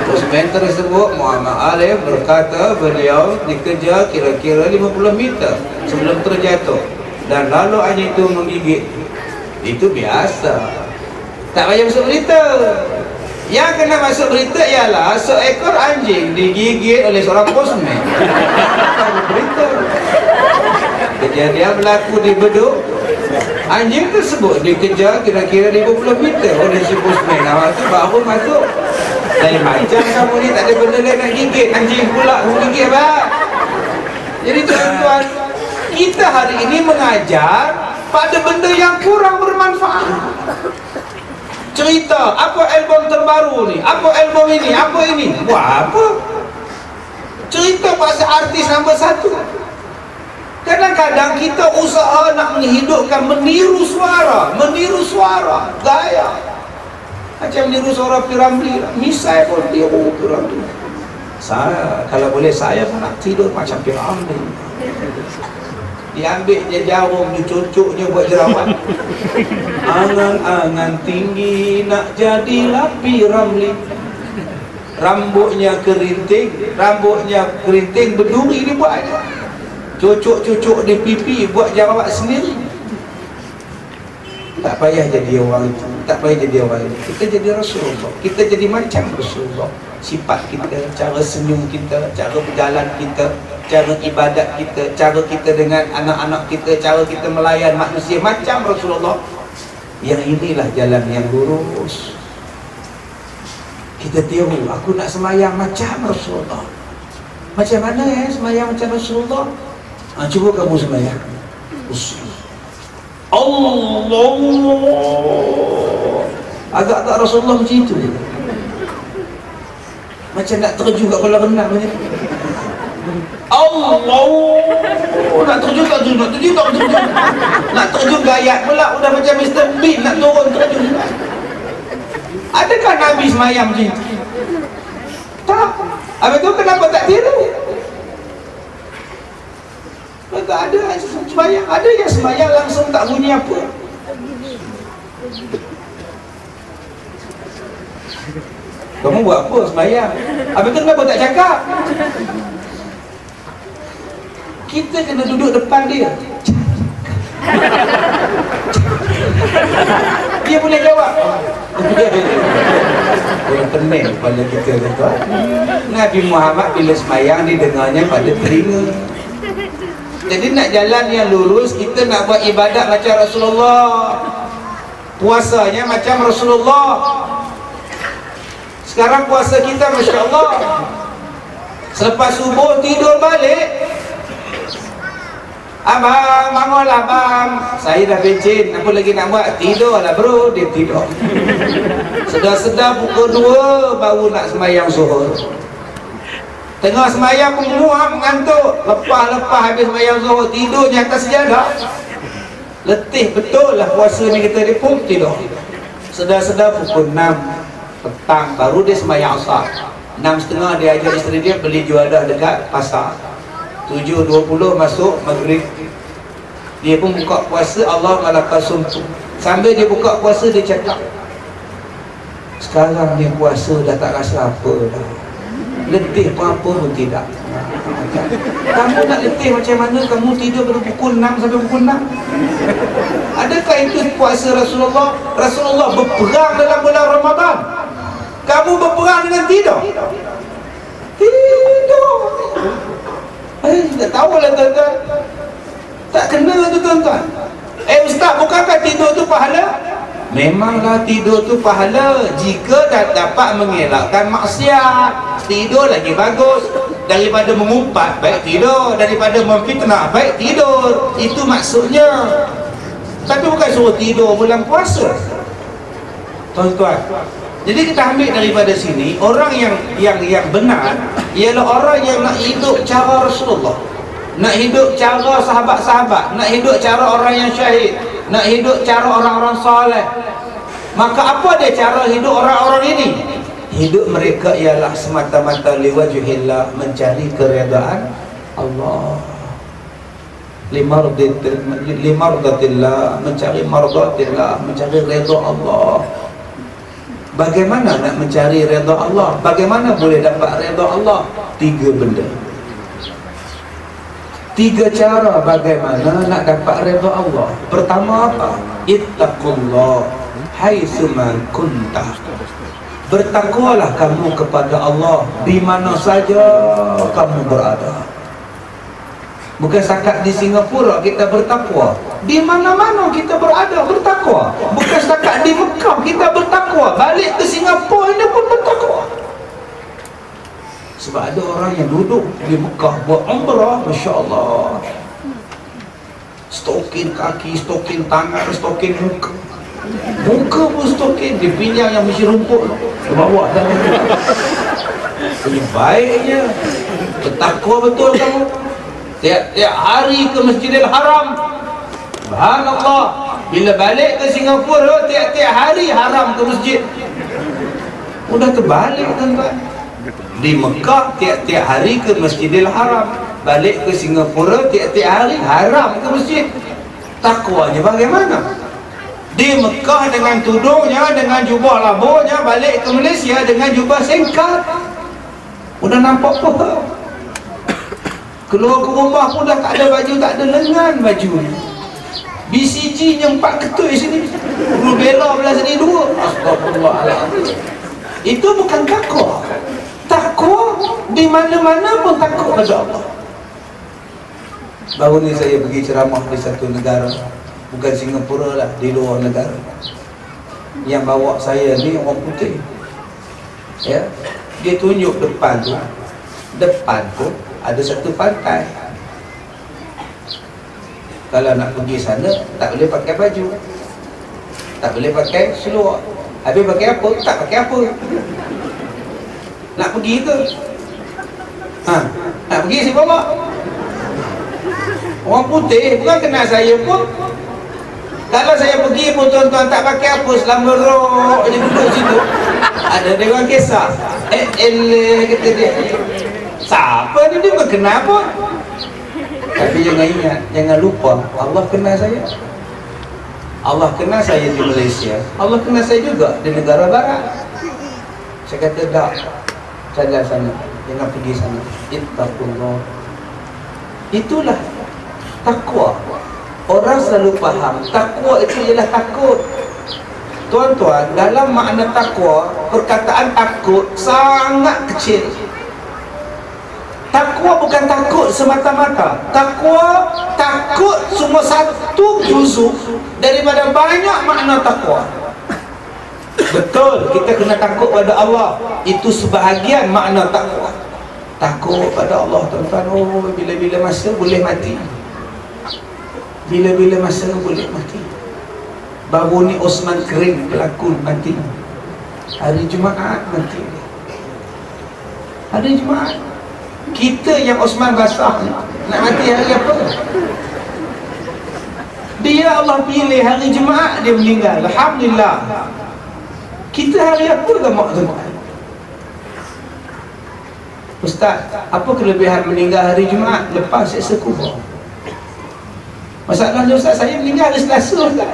Postman tersebut, Muhammad Alif, berkata beliau dikejar kira-kira 50 meter sebelum terjatuh, dan lalu anjing itu menggigit. Itu biasa, tak payah masuk berita. Yang kena masuk berita ialah seekor anjing digigit oleh seorang postman. Berita. Kejadian berlaku di Bedok. Anjing tersebut dikejar kira-kira 50 meter oleh si postman. Awak tu baru masuk. Lain macam kamu ni, tak ada benda lain nak gigit, anjing pula gigit apa? Jadi tuan-tuan, kita hari ini mengajar pada benda yang kurang bermanfaat. Cerita apa album terbaru ni, apa album ini, apa ini, buat apa? Cerita pasal artis nombor 1. Kadang-kadang kita usaha nak menghidupkan, meniru suara, gaya. Macam meniru suara Piramli, misai pun tiru Piramli. Saya, kalau boleh saya pun nak tidur macam Piramli. Diambilnya jarum, dicucuknya buat jerawat. Angan-angan tinggi nak jadilah Piramli. Rambutnya kerinting berduri dia buat aja. Cucuk-cucuk di pipi buat jerawat sendiri. Tak payah jadi orang itu, tak payah jadi orang itu. Kita jadi Rasulullah, kita jadi macam Rasulullah. Sifat kita, cara senyum kita, cara berjalan kita, cara ibadat kita, cara kita dengan anak-anak kita, cara kita melayan manusia macam Rasulullah. Yang inilah jalan yang lurus. Kita tiru, aku nak semayang macam Rasulullah. Macam mana ya semayang macam Rasulullah? Cuba kamu semayang. Allah, agak tak Rasulullah macam itu. Macam nak terjun kat kolam renang macam tu. Allah, nak terjun tak terjun, nak terjun tak terjun. Nak terjun gayat pula, udah macam Mr. Bean nak turun terjun. Adakah Nabi semayang macam itu? Tak. Habis tu kenapa tak tiru? Tak ada semayang. Ada yang semayang langsung tak bunyi apa. Kamu buat apa semayang? Habis tu kenapa tak cakap? Kita kena duduk depan dia. Dia boleh jawab. Orang pening kepala kita tuan. Nabi Muhammad bila semayang didengarnya pada telinga. Jadi nak jalan yang lurus, kita nak buat ibadat macam Rasulullah, puasanya macam Rasulullah. Sekarang puasa kita Masya Allah, selepas subuh tidur balik. Abang, bangunlah abang, saya dah bencin, apa lagi nak buat? Tidurlah bro. Dia tidur. Sedar-sedar pukul 2 baru nak semayang zuhur. Tengah semayang pun muak, mengantuk. Lepas-lepas habis semayang zuhur, tidur di atas sejadah. Letih betul lah puasa ni kita dia pun tidur. Sedar-sedar pukul 6 petang baru dia semayang asar. 6.30 dia ajak isteri dia beli juadah dekat pasar. 7.20 masuk maghrib. Dia pun buka puasa, Allah malaka sumtu. Sambil dia buka puasa dia cakap, sekarang ni puasa dah tak rasa apa dah. Letih pun apa pun tidak. Kamu nak letih macam mana? Kamu tidur pada pukul 6 sampai pukul 6. Adakah itu puasa Rasulullah? Rasulullah berperang dalam bulan Ramadan. Kamu berperang dengan tidur? Tidur. Tak tahulah tuan-tuan. Tak kena tu tuan-tuan. Ustaz, bukankah tidur tu pahala? Memanglah tidur tu pahala jika dah dapat mengelakkan maksiat. Tidur lagi bagus. Daripada mengumpat, baik tidur. Daripada memfitnah, baik tidur. Itu maksudnya. Tapi bukan suruh tidur bulan puasa, tuan-tuan. Jadi kita ambil daripada sini, orang yang benar ialah orang yang nak hidup cara Rasulullah, nak hidup cara sahabat-sahabat, nak hidup cara orang yang syahid, nak hidup cara orang-orang soleh. Maka apa dia cara hidup orang-orang ini? Hidup mereka ialah semata-mata liwajhillah, mencari keredaan Allah, limardatillah, mencari mardatillah, mencari redha Allah. Bagaimana nak mencari redha Allah? Bagaimana boleh dapat redha Allah? 3 benda, 3 cara bagaimana nak dapat redha Allah. Pertama apa? Ittaqullah haitsuman kunta. Bertakwalah kamu kepada Allah di mana saja kamu berada. Bukan setakat di Singapura kita bertakwa, di mana-mana kita berada bertakwa. Bukan setakat di Mekah kita bertakwa, balik ke Singapura ini pun bertakwa. Sebab ada orang yang duduk di Mekah buat umrah, Masya Allah, stokin kaki, stokin tangan, stokin muka. Muka pun stokin, dia pinjam yang mesti rumput, dia bawa dalam. Ini baiknya bertakwa betul kamu. Tiap-tiap hari ke Masjidil Haram, subhanallah. Bila balik ke Singapura, tiap-tiap hari haram ke masjid. Udah terbalik tuan-tuan. Di Mekah tiap-tiap hari ke Masjidil Haram, balik ke Singapura tiap-tiap hari haram ke masjid. Takwanya bagaimana? Di Mekah dengan tudungnya, dengan jubah labuhnya, balik ke Malaysia dengan jubah singkat. Udah nampak apa? Keluar ke rumah pun dah tak ada baju, tak ada lengan baju. BCG-nya 4 ketut sini, rubella belah sini 2. Astagfirullahaladzim. Itu bukan takwa. Takwa di mana-mana pun takut pada Allah. Baru ni saya pergi ceramah di satu negara, bukan Singapura lah, di luar negara. Yang bawa saya ni orang putih, ya. Dia tunjuk depan tu ada satu pantai. Kalau nak pergi sana tak boleh pakai baju, tak boleh pakai seluar. Habis pakai apa? Tak pakai apa. Nak pergi ke? Nak pergi saya bawa. Orang putih bukan kenal saya pun. Kalau saya pergi pun tuan-tuan tak pakai apa, selama rok je duduk situ. Ada dewan kisah. Kata dia. Siapa ni, dia bukan kenal pun. Tapi jangan ingat, jangan lupa, Allah kenal saya. Allah kenal saya di Malaysia, Allah kenal saya juga di negara barat. Saya kata tak, jalan sana, jangan pergi sana. Ittaqullah. Itulah takwa. Orang selalu faham takwa itu ialah takut. Tuan-tuan, dalam makna takwa, perkataan takut sangat kecil. Takwa bukan takut semata-mata. Takwa, takut semua satu juzuk daripada banyak makna takwa. Betul, kita kena takut pada Allah. Itu sebahagian makna takwa. Takut pada Allah, tuan-tuan. Oh, bila-bila masa boleh mati. Bila-bila masa boleh mati. Baru ni Osman Kering pelakon mati. Hari Jumaat mati. Hari Jumaat. Kita yang Osman basah nak mati hari apa? Dia Allah pilih hari Jumaat dia meninggal. Alhamdulillah. Kita hari apa ke mak? Ustaz, apa kelebihan meninggal hari Jumaat lepas siksa kubur? Masalahnya Ustaz, saya meninggal hari Selasa Ustaz.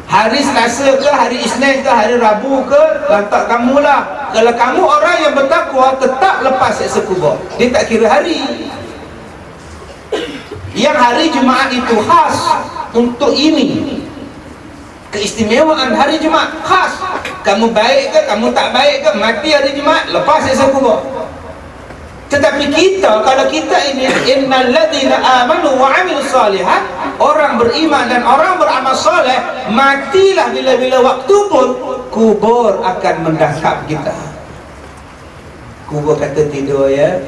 Hari Selasa ke, hari Isnin ke, hari Rabu ke, lantak kamu lah. Kalau kamu orang yang bertakwa, tetap lepas siksa kubur. Dia tak kira hari. Yang hari Jumaat itu khas untuk ini. Keistimewaan hari Jumaat khas. Kamu baik ke, kamu tak baik ke, mati hari Jumaat, lepas siksa kubur. Tetapi kita, kalau kita ini innal ladzina amanu wa amilus solihat, orang beriman dan orang beramal soleh, matilah bila-bila waktu pun, kubur akan mendakap kita. Kubur kata tidur ya,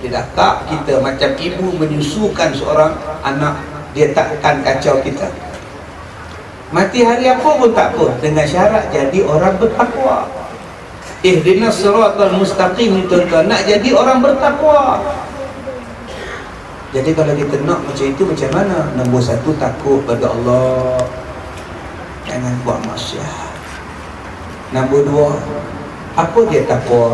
didakap kita. Macam ibu menyusukan seorang anak, dia takkan kacau kita. Mati hari apa pun tak apa, dengan syarat jadi orang bertakwa. Ihdinas siratal mustaqim, tuan-tuan, nak jadi orang bertakwa. Jadi kalau kita nak macam itu, macam mana? Nombor satu, takut pada Allah, jangan buat maksiat. Nombor dua, apa dia takwa?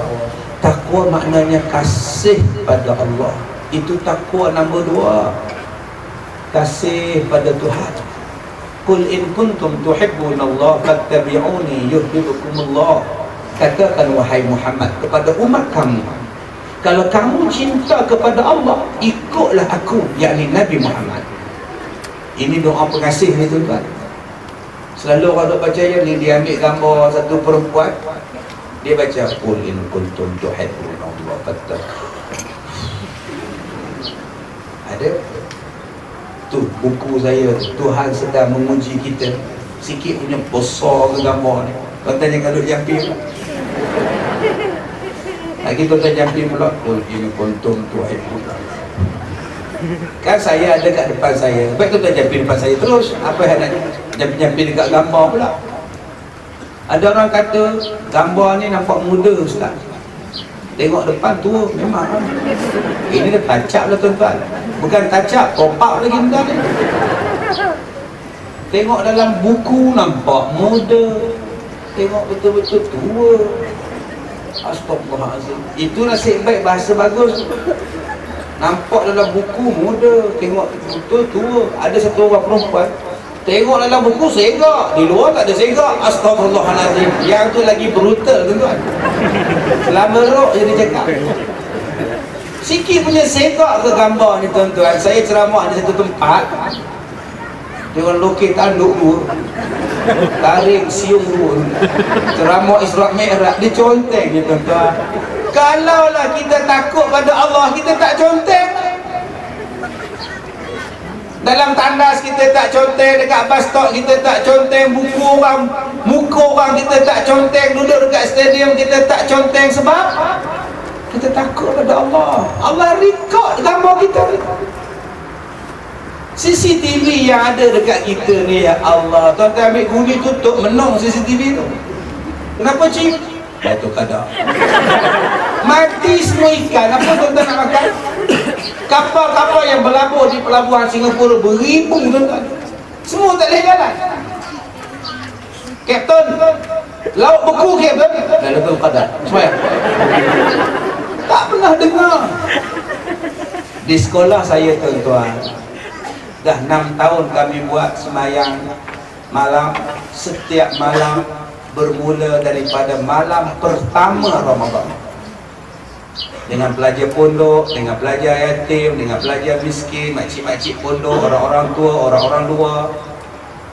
Takwa maknanya kasih pada Allah. Itu takwa nombor dua, kasih pada Tuhan. Qul in kuntum tuhibbunallah fattabi'uni yuhibbukumullah. Katakan wahai Muhammad kepada umat kamu, kalau kamu cinta kepada Allah, ikutlah aku, yakni Nabi Muhammad. Ini doa pengasih ni tuan-tuan. Selalu orang duk baca yang ni, dia ambil gambar satu perempuan, dia baca qul in kuntum tuhibbunallah fattabi'uni. Ada tu buku saya, Tuhan sedang menguji kita. Sikit punya besar ke gambar ni. Tuan-tuan jangan duduk jampi pula. Lagi tuan-tuan jampi pula, qul in kuntum tuhibbunallah. Kan saya ada kat depan saya, baik tuan-tuan jampi depan saya terus. Apa yang nak jampi-jampi dekat gambar pula? Ada orang kata gambar ni nampak muda Ustaz. Tengok depan tua, memang ini dah tacap lah tuan-tuan. Bukan tacap, top-up lagi tuan ni. Tengok dalam buku nampak muda, tengok betul-betul tua. Astagfirullahaladzim. Itu nasib baik, bahasa bagus. Nampak dalam buku muda, tengok betul tua. Ada satu orang perempuan, tengok dalam buku segak, di luar tak ada segak. Astagfirullahaladzim. Yang tu lagi brutal tuan-tuan. Selama rok je dia cakap. Sikit punya segak ke gambar ni tuan-tuan. Saya ceramah di satu tempat, Dengan lokit tanduk dulu, tarik siung dulu, ceramah Isra Mi'raj diconteng gitu tuan. Kalaulah kita takut pada Allah, kita tak conteng. Dalam tandas kita tak conteng, dekat bus stop kita tak conteng, buku orang, muka orang kita tak conteng, duduk dekat stadium kita tak conteng. Sebab kita takut pada Allah. Allah record gambar kita. CCTV yang ada dekat kita ni, ya Allah, tuan-tuan ambil guni tutup menung CCTV tu. Kenapa cik? Batu Qadar. Mati semua ikan. Apa tuan-tuan nak makan? Kapal-kapal yang berlabuh di pelabuhan Singapura beribu tuan-tuan, semua tak boleh jalan. Kapten, laut beku kapten, Lailatul Qadar. Semua tak pernah dengar. Di sekolah saya tuan-tuan, dah 6 tahun kami buat semayang malam. Setiap malam bermula daripada malam pertama Ramadan, dengan pelajar pondok, dengan pelajar yatim, dengan pelajar miskin, makcik-makcik pondok, orang-orang tua, orang-orang luar.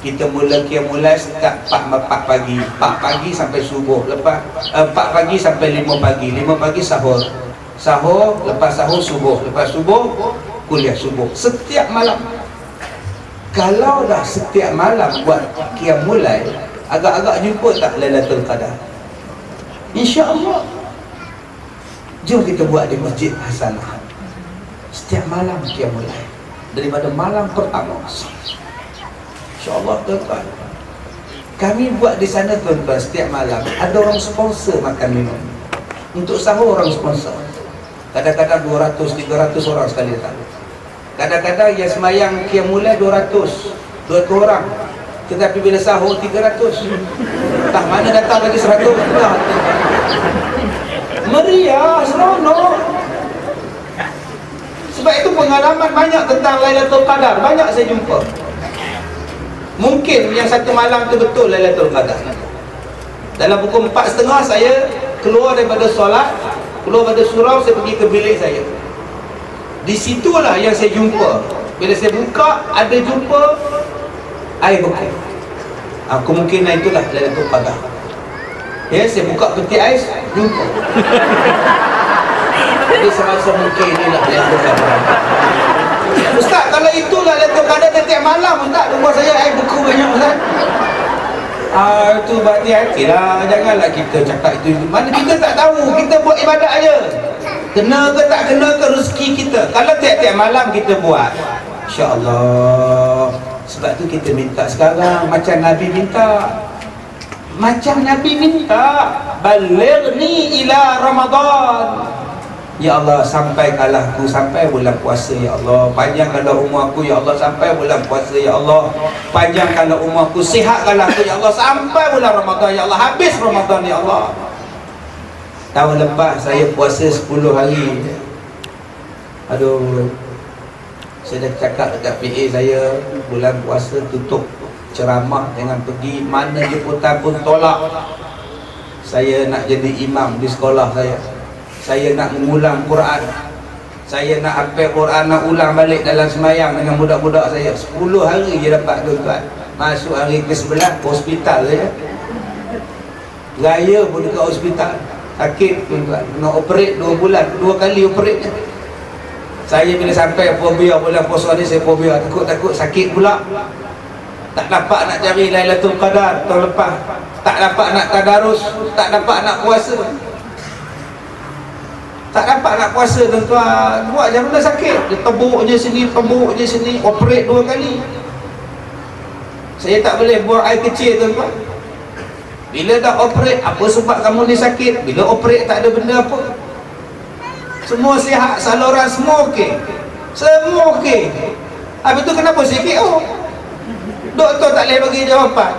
Kita mula mulai sejak 4 pagi, 4 pagi sampai subuh. Lepas 4 pagi sampai 5 pagi, 5 pagi sahur, sahur, lepas sahur subuh, lepas subuh kuliah subuh. Setiap malam. Kalau dah setiap malam buat qiyam mulai, agak-agak jumpa tak Lailatul Qadar? InsyaAllah. Jom kita buat di Masjid Hasanah. Setiap malam qiyam mulai, daripada malam pertama. InsyaAllah tuan-tuan. Kami buat di sana tuan-tuan, setiap malam ada orang sponsor makan minum. Untuk sahur orang sponsor. Kadang-kadang 200-300 orang sekali datang. Kadang-kadang yang semayang qiyam mulai 200 orang, tetapi bila sahur 300. Tak mana datang lagi 100. Tak. Meriah, seronok. Sebab itu pengalaman banyak tentang Lailatul Qadar, banyak saya jumpa. Mungkin yang satu malam tu betul Lailatul Qadar. Dalam pukul 4:30 saya keluar daripada solat, keluar daripada surau, saya pergi ke bilik saya. Di situlah yang saya jumpa. Bila saya buka, ada jumpa air beku. Kemungkinan itulah Lailatul Qadar. Ya, saya buka peti ais, jumpa. Jadi saya rasa mungkin inilah Lailatul Qadar. Ustaz, kalau itulah Lailatul Qadar setiap malam, Ustaz, rumah saya air beku banyak, Ustaz. Itu berhati-hatilah. Janganlah kita cakap itu. Mana kita tak tahu, kita buat ibadat aja. Kena ke tak kena ke rezeki kita. Kalau tiap-tiap malam kita buat, insya-Allah. Sebab tu kita minta sekarang macam Nabi minta. Macam Nabi minta, balighni ila Ramadan. Ya Allah, sampaikanlah aku sampai bulan puasa, ya Allah. Panjangkanlah umur aku, ya Allah, sampai bulan puasa, ya Allah. Panjangkanlah umur aku, sihatkanlah aku, ya Allah, sampai bulan Ramadan, ya Allah. Habis Ramadan, ya Allah. Tahun lepas saya puasa 10 hari. Aduh, saya dah cakap dekat PA saya, bulan puasa tutup ceramah, jangan pergi mana jemputan pun tolak. Saya nak jadi imam di sekolah saya. Saya nak mengulang Quran. Saya nak hafal Quran, nak ulang balik dalam semayang dengan budak-budak saya. 10 hari je dapat tuan-tuan. Masuk hari ke-11 hospital saya. Raya pun dekat hospital. Sakit tuan-tuan, kena operate 2 bulan, 2 kali operate. Saya bila sampai fobia bulan puasa ni, saya fobia, takut sakit pula. Tak dapat nak cari Lailatul Qadar tahun lepas, tak dapat nak tadarus, tak dapat nak puasa. Tak dapat nak puasa tuan-tuan. Buat macam mana sakit, dia tebuk je sini, operate 2 kali. Saya tak boleh buang air kecil tuan-tuan. Bila dah operate, apa sebab kamu ni sakit? Bila operate tak ada benda apa. Semua sihat, saluran semua okey. Semua okey. Habis tu kenapa sikit? Oh, doktor tak boleh bagi jawapan.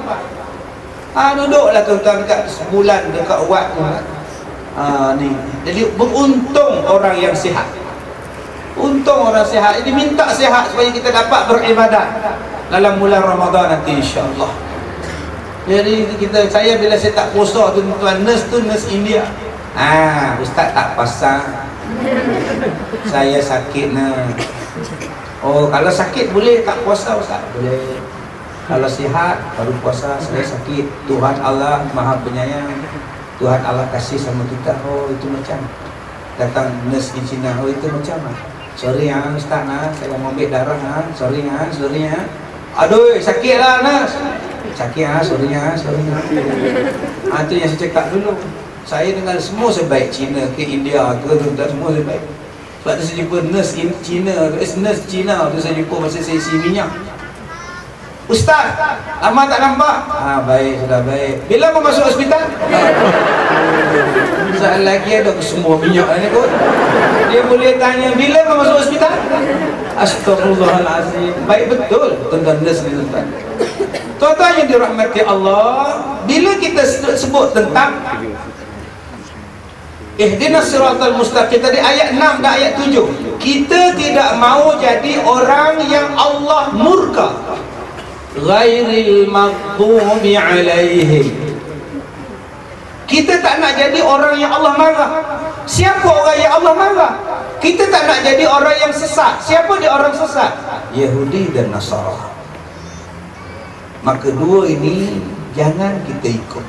Duduklah tuan-tuan dekat sebulan dekat wad pun. Ni. Jadi beruntung orang yang sihat. Untung orang sihat. Jadi minta sihat supaya kita dapat beribadat dalam bulan Ramadan nanti, insya-Allah. Jadi saya bila saya tak puasa tuan-tuan, nurse tu nurse India. Ustaz tak pasang. Saya sakit nah. Oh, kalau sakit boleh tak puasa Ustaz? Boleh. Kalau sihat baru puasa. Saya sakit, Tuhan Allah Maha Penyayang, Tuhan Allah kasih sama kita. Oh itu macam datang nurse di Cina. Oh itu macam sorry ya Ustaz, saya mau ambil darah. Sorry ya. Aduh sakit lah nurse. Sakit sorry ya. Itu yang saya cakap dulu. Saya dengan semua sebaik Cina ke India ke semua sebaik. Sebab tu saya jumpa nurse Cina tu saya jumpa masa saya isi minyak. Ustaz, lama tak nampak? Baik, sudah baik. Bila mau masuk hospital? Soal lagi ada semua minyak ni kot. Dia boleh tanya, bila mau masuk hospital? Astagfirullahalazim. Baik betul, tuan-tuan nurse ni tuan. Tuan-tuan yang dirahmati Allah, bila kita sebut tentang Ihdinas siratal mustaqim tadi ayat 6 dan ayat 7, kita tidak mau jadi orang yang Allah murka. Ghairil maghdubi alaihim. Kita tak nak jadi orang yang Allah marah. Siapa orang yang Allah marah? Kita tak nak jadi orang yang sesat. Siapa dia orang sesat? Yahudi dan Nasara. Maka dua ini jangan kita ikut.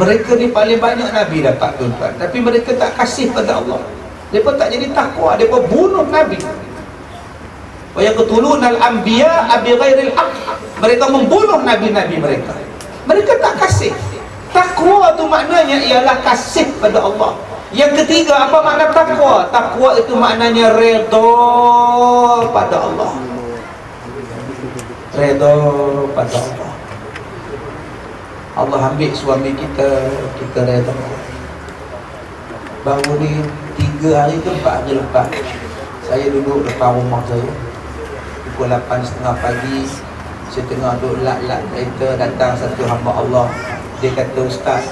Mereka ni paling banyak Nabi dapat tuan-tuan, tapi mereka tak kasih pada Allah. Mereka tak jadi takwa, mereka bunuh Nabi. Wa yaqtuluna al-anbiya bighairil haqq. Mereka membunuh nabi-nabi mereka. Mereka tak kasih. Takwa itu maknanya ialah kasih pada Allah. Yang ketiga, apa makna takwa? Takwa itu maknanya redha pada Allah. Redha pada Allah. Allah ambil suami kita, kita redha. Baru ni 3 hari ke 4 hari lepas, saya duduk depan rumah saya. Pukul 8.30 pagi, saya tengah duduk lak-lak kereta, datang satu hamba Allah. Dia kata, Ustaz,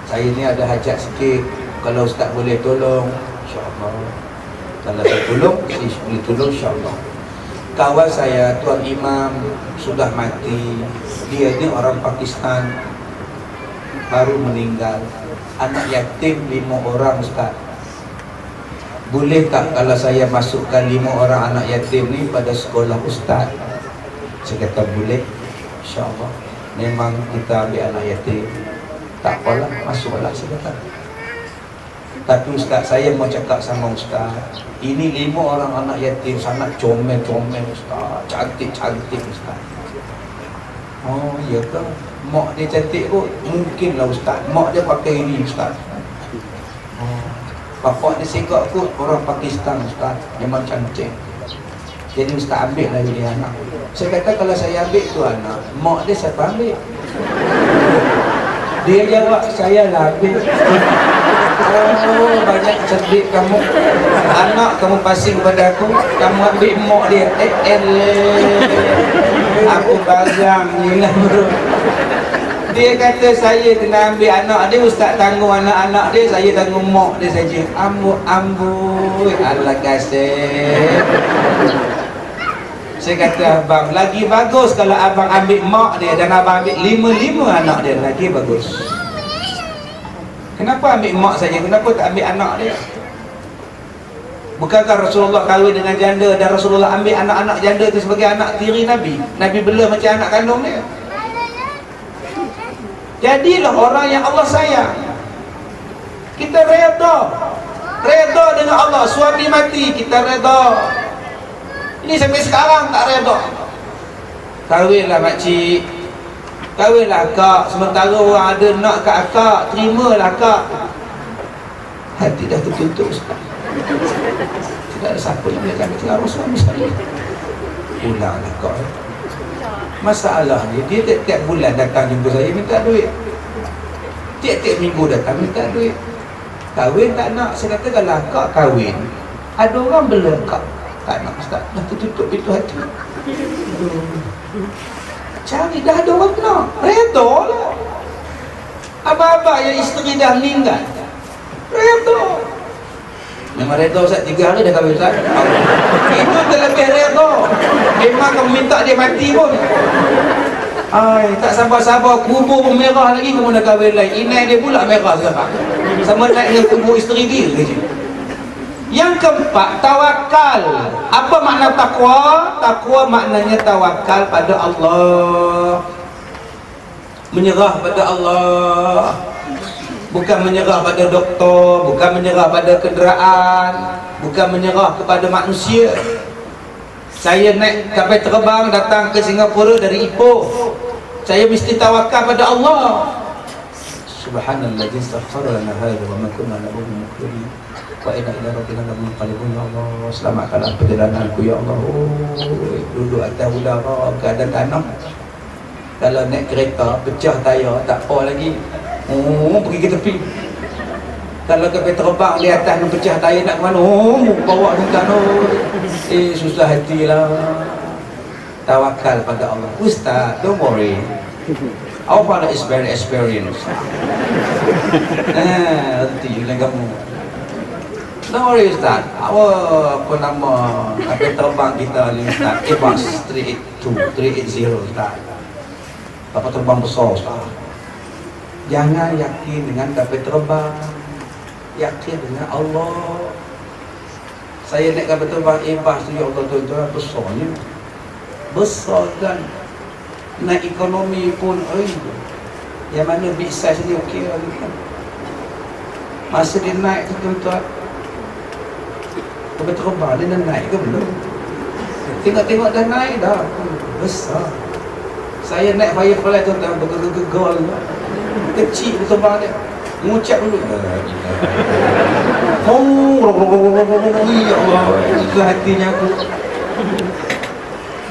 saya ni ada hajat sikit, kalau Ustaz boleh tolong, insyaAllah. Kalau saya tolong, saya boleh tolong, insyaAllah. Kawan saya, Tuan Imam, sudah mati. Dia ni orang Pakistan, baru meninggal. Anak yatim 5 orang, Ustaz. Boleh tak kalau saya masukkan 5 orang anak yatim ni pada sekolah Ustaz? Saya kata boleh, insyaAllah. Memang kita ambil anak yatim, tak apalah, masuklah, saya kata. Tapi Ustaz, saya mau cakap sama Ustaz, ini 5 orang anak yatim sangat comel-comel Ustaz, cantik-cantik Ustaz. Oh iya ke? Mak dia cantik kot? Mungkinlah Ustaz, mak dia pakai ini Ustaz. Bapak dia segak kot, orang Pakistan Ustaz, memang cantik. Jadi Ustaz ambil lah dia anak. Saya kata kalau saya ambil tu anak, mak dia siapa ambil? Dia jawab, saya lah ambil. Oh banyak cerdik kamu. Anak kamu pasing pada aku, kamu ambil mak dia. Aku bagang ni lah bro. Dia kata saya kena ambil anak dia, Ustaz tanggung anak-anak dia, saya tanggung mak dia saja. Amboi, Allah kasih. Saya kata, abang, lagi bagus kalau abang ambil mak dia dan abang ambil 5 anak dia, lagi bagus. Kenapa ambil mak saja? Kenapa tak ambil anak dia? Bukankah Rasulullah kahwin dengan janda dan Rasulullah ambil anak-anak janda itu sebagai anak tiri Nabi? Nabi bela macam anak kandung dia. Jadilah orang yang Allah sayang. Kita redha dengan Allah. Suami mati, kita redha. Ini sampai sekarang tak redha. Kahwinlah makcik, kahwinlah akak. Sementara orang ada nak kat akak, terimalah akak. Hati dah tertutup sekali. Tidak ada siapa yang boleh kami tinggal suami sekali. Pulanglah kau. Masalah dia tiap-tiap bulan datang jumpa saya minta duit. Tiap-tiap minggu datang minta duit. Kahwin tak nak. Saya kata kalau akak kahwin, ada orang bela akak. Tak nak Ustaz, dah tertutup pintu hati. Cari, dah ada orang nak. Redha lah. Abang-abang yang isteri dah meninggal, redha. Memang redha Ustaz, 3 hari dah kahwin Ustaz. Itu terlebih redha. Memang kamu minta dia mati pun. Ay, tak sabar-sabar, kubur pun merah lagi, kamu dah kahwin lain. Inai dia pula merah sekarang. Sama naik dengan kubur isteri dia je. Yang keempat, tawakal. Apa makna takwa? Takwa maknanya tawakal pada Allah, menyerah pada Allah, bukan menyerah pada doktor, bukan menyerah pada kenderaan, bukan menyerah kepada manusia. Saya naik kapal terbang datang ke Singapura dari Ipoh, saya mesti tawakal pada Allah. Subhanalladzi sakhkhara lana hadza wa ma kunna lahu muqrinin wa inna ila rabbina lamunqalibun. Ya Allah, selamatkanlah perjalananku ya Allah. Duduk atas udara keadaan tanam. Kalau naik kereta pecah tayar tak apa lagi, pergi ke tepi. Kalau kapal terbang di atas nak pecah tayar nak ke mana, bawa hutan. Susah hatilah. Tawakal pada Allah. Ustaz, don't worry, our father is very experienced. Nanti dengan kamu. Don't worry Ustaz, apa nama kapal terbang kita ni Ustaz, Airbus 380 Ustaz. Kapal terbang besar Ustaz. Jangan yakin dengan kapal terbang, yakin dengan Allah. Saya naik kapal terbang Airbus tu, ya Allah tuan-tuan, besarnya. Besar kan. Naik ekonomi pun, yang mana big size ni okey lah kan. Masa dia naik tu tuan-tuan, kapal terbang dia dah naik ke belum? Tengok-tengok dah naik dah. Besar. Saya naik Firefly tuan-tuan, bergegar juga. Kecil tu terbang dia. Mengucap dulu. Ya Allah, itu hatinya aku.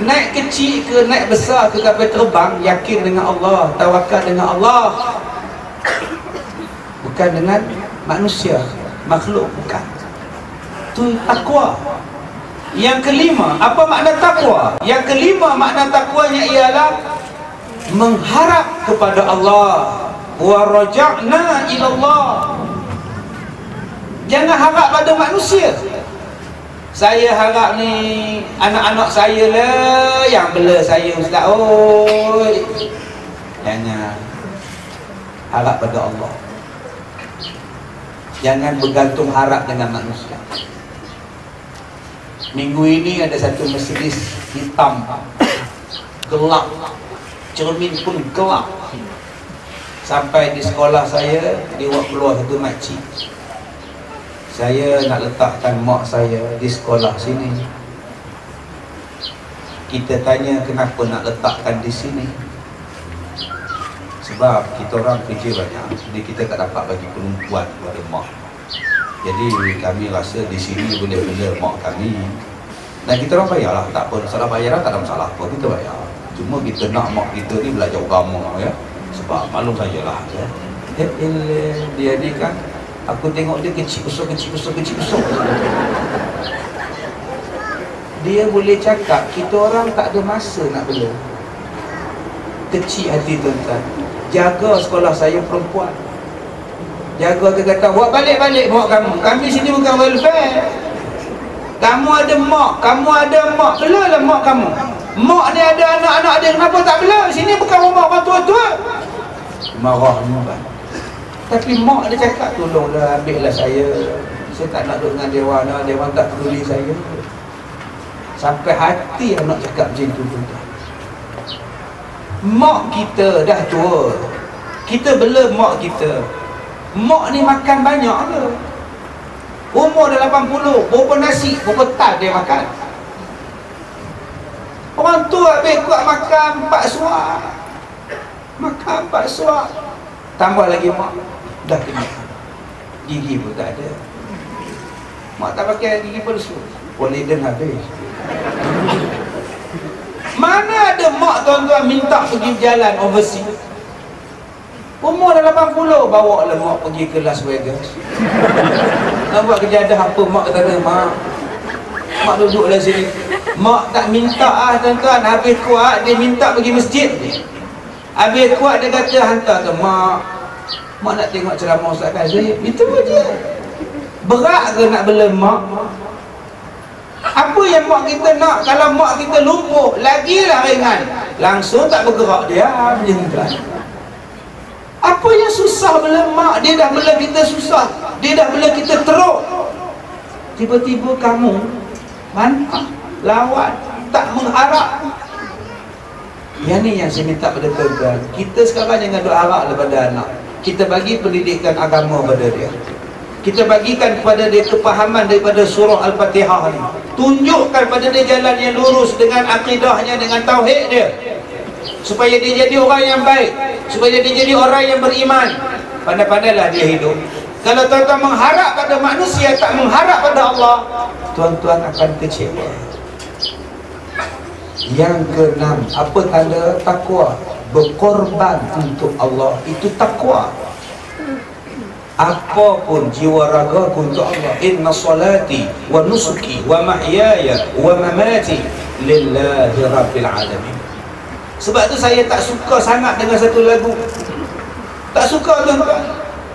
Naik kecil ke naik besar ke kapal terbang, yakin dengan Allah, tawakal dengan Allah, bukan dengan manusia, makhluk, bukan. Itu takwa. Yang kelima, apa makna takwa? Yang kelima makna takwanya ialah mengharap kepada Allah. Wa raja'na ila Allah. Jangan harap pada manusia. Saya harap ni anak-anak saya lah yang bela saya Ustaz. Jangan. Harap pada Allah. Jangan bergantung harap dengan manusia. Minggu ini ada satu Mercedes hitam, gelap, cermin pun gelap. Sampai di sekolah saya, dia buat keluar satu makcik. Saya nak letakkan mak saya di sekolah sini. Kita tanya kenapa nak letakkan di sini. Sebab kita orang kerja banyak, jadi kita tak dapat bagi perempuan kepada mak. Jadi kami rasa di sini boleh bela mak kami. Dan kita orang bayarlah, tak apa, salah bayar tak ada masalah apa, kita bayar. Cuma kita nak mak kita ni belajar agama ya. Sebab maklum sajalah ya. Dia ni kan, aku tengok dia kecil besar. Dia boleh cakap, kita orang tak ada masa nak bela. Kecil hati tuan-tuan. Jaga sekolah saya perempuan. Jaga, dia kata, buat balik-balik mak kamu. Kami sini bukan welfare. Kamu ada mak, belalah mak kamu. Mak ni ada anak-anak dia, kenapa tak bela? Sini bukan rumah orang tua-tua. Marah kan. Tapi mak dia cakap, tolonglah ambillah saya tak nak duduk dengan dewan, dewan tak peduli saya. Sampai hati anak cakap macam tu tuan-tuan. Mak kita dah tua, kita bela mak kita. Mak ni makan banyak ke? Umur dah 80, berapa nasi, berapa tan dia makan. Orang tua habis kuat makan 4 suap. Makan 4 suap. Tambah lagi mak, dah kena. Gigi pun tak ada. Mak tak pakai gigi palsu, poliden habis. Mana ada mak tuan-tuan minta pergi jalan overseas. Umur dah 80, bawa lah mak pergi ke Las Vegas. Nak buat kejadah apa, mak kata, mak duduklah sini. Mak tak minta tuan-tuan. Habis kuat dia minta pergi masjid. Habis kuat dia kata hantar ke mak nak tengok ceramah Ustaz Kazim. Itu je. Berat ke nak bela mak? Apa yang mak kita nak? Kalau mak kita lumpuh, lagilah ringan. Langsung tak bergerak dia macam tu. Apa yang susah bela mak? Dia dah bela kita susah, dia dah bela kita teruk. Tiba-tiba kamu mantap, lawan, tak mengharap. Yang ni yang saya minta pada tuan-tuan. Kita sekarang jangan duk harap daripada anak. Kita bagi pendidikan agama pada dia. Kita bagikan kepada dia kepahaman daripada surah Al-Fatihah ni. Tunjukkan pada dia jalan yang lurus dengan akidahnya, dengan tauhid dia, supaya dia jadi orang yang baik, supaya dia jadi orang yang beriman. Pandai-pandailah dia hidup. Kalau tuan-tuan mengharap pada manusia, tak mengharap pada Allah, tuan-tuan akan kecewa. Yang keenam, apa tanda takwa? Berkorban untuk Allah, itu takwa. Apapun jiwa ragaku untuk Allah. Inna salati wa nusuki wa mahyaya wa mamati lillahi rabbil alamin. Sebab tu saya tak suka sangat dengan satu lagu. Tak suka tuan-tuan.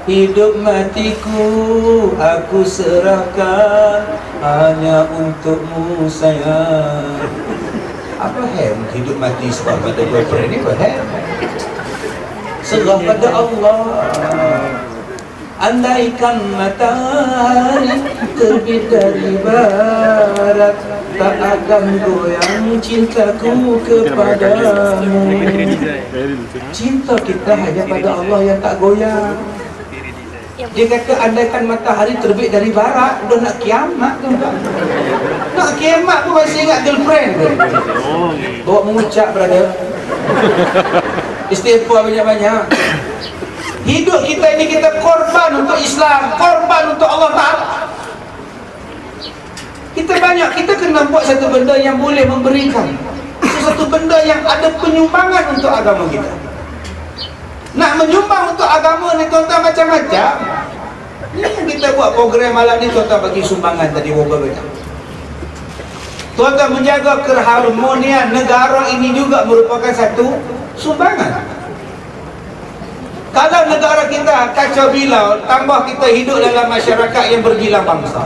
Hidup matiku aku serahkan hanya untukmu sayang. Apa hem hidup mati sebab pada boyfriend ni? Apa hem? Serah pada Allah. Andaikan matahari terbit dari barat, tak akan goyang cintaku kepadamu. Cinta kita hanya pada Allah yang tak goyang. Dia kata andaikan matahari terbit dari barat, udah nak kiamat tu. Nak kiamat pun masih ingat girlfriend tu. Bawa mengucap, brother. Istighfar banyak-banyak. Hidup kita ini kita korban untuk Islam, korban untuk Allah Ta'ala. Kita banyak, kita kena buat satu benda yang boleh memberikan, sesuatu benda yang ada penyumbangan untuk agama kita. Nak menyumbang untuk agama ni tuan-tuan macam-macam. Ini yang kita buat program malam ni, tuan-tuan bagi sumbangan tadi berapa banyak. Tuan-tuan menjaga keharmonian negara ini juga merupakan satu sumbangan. Kalau negara kita kacau bilau, tambah kita hidup dalam masyarakat yang bergilang bangsa.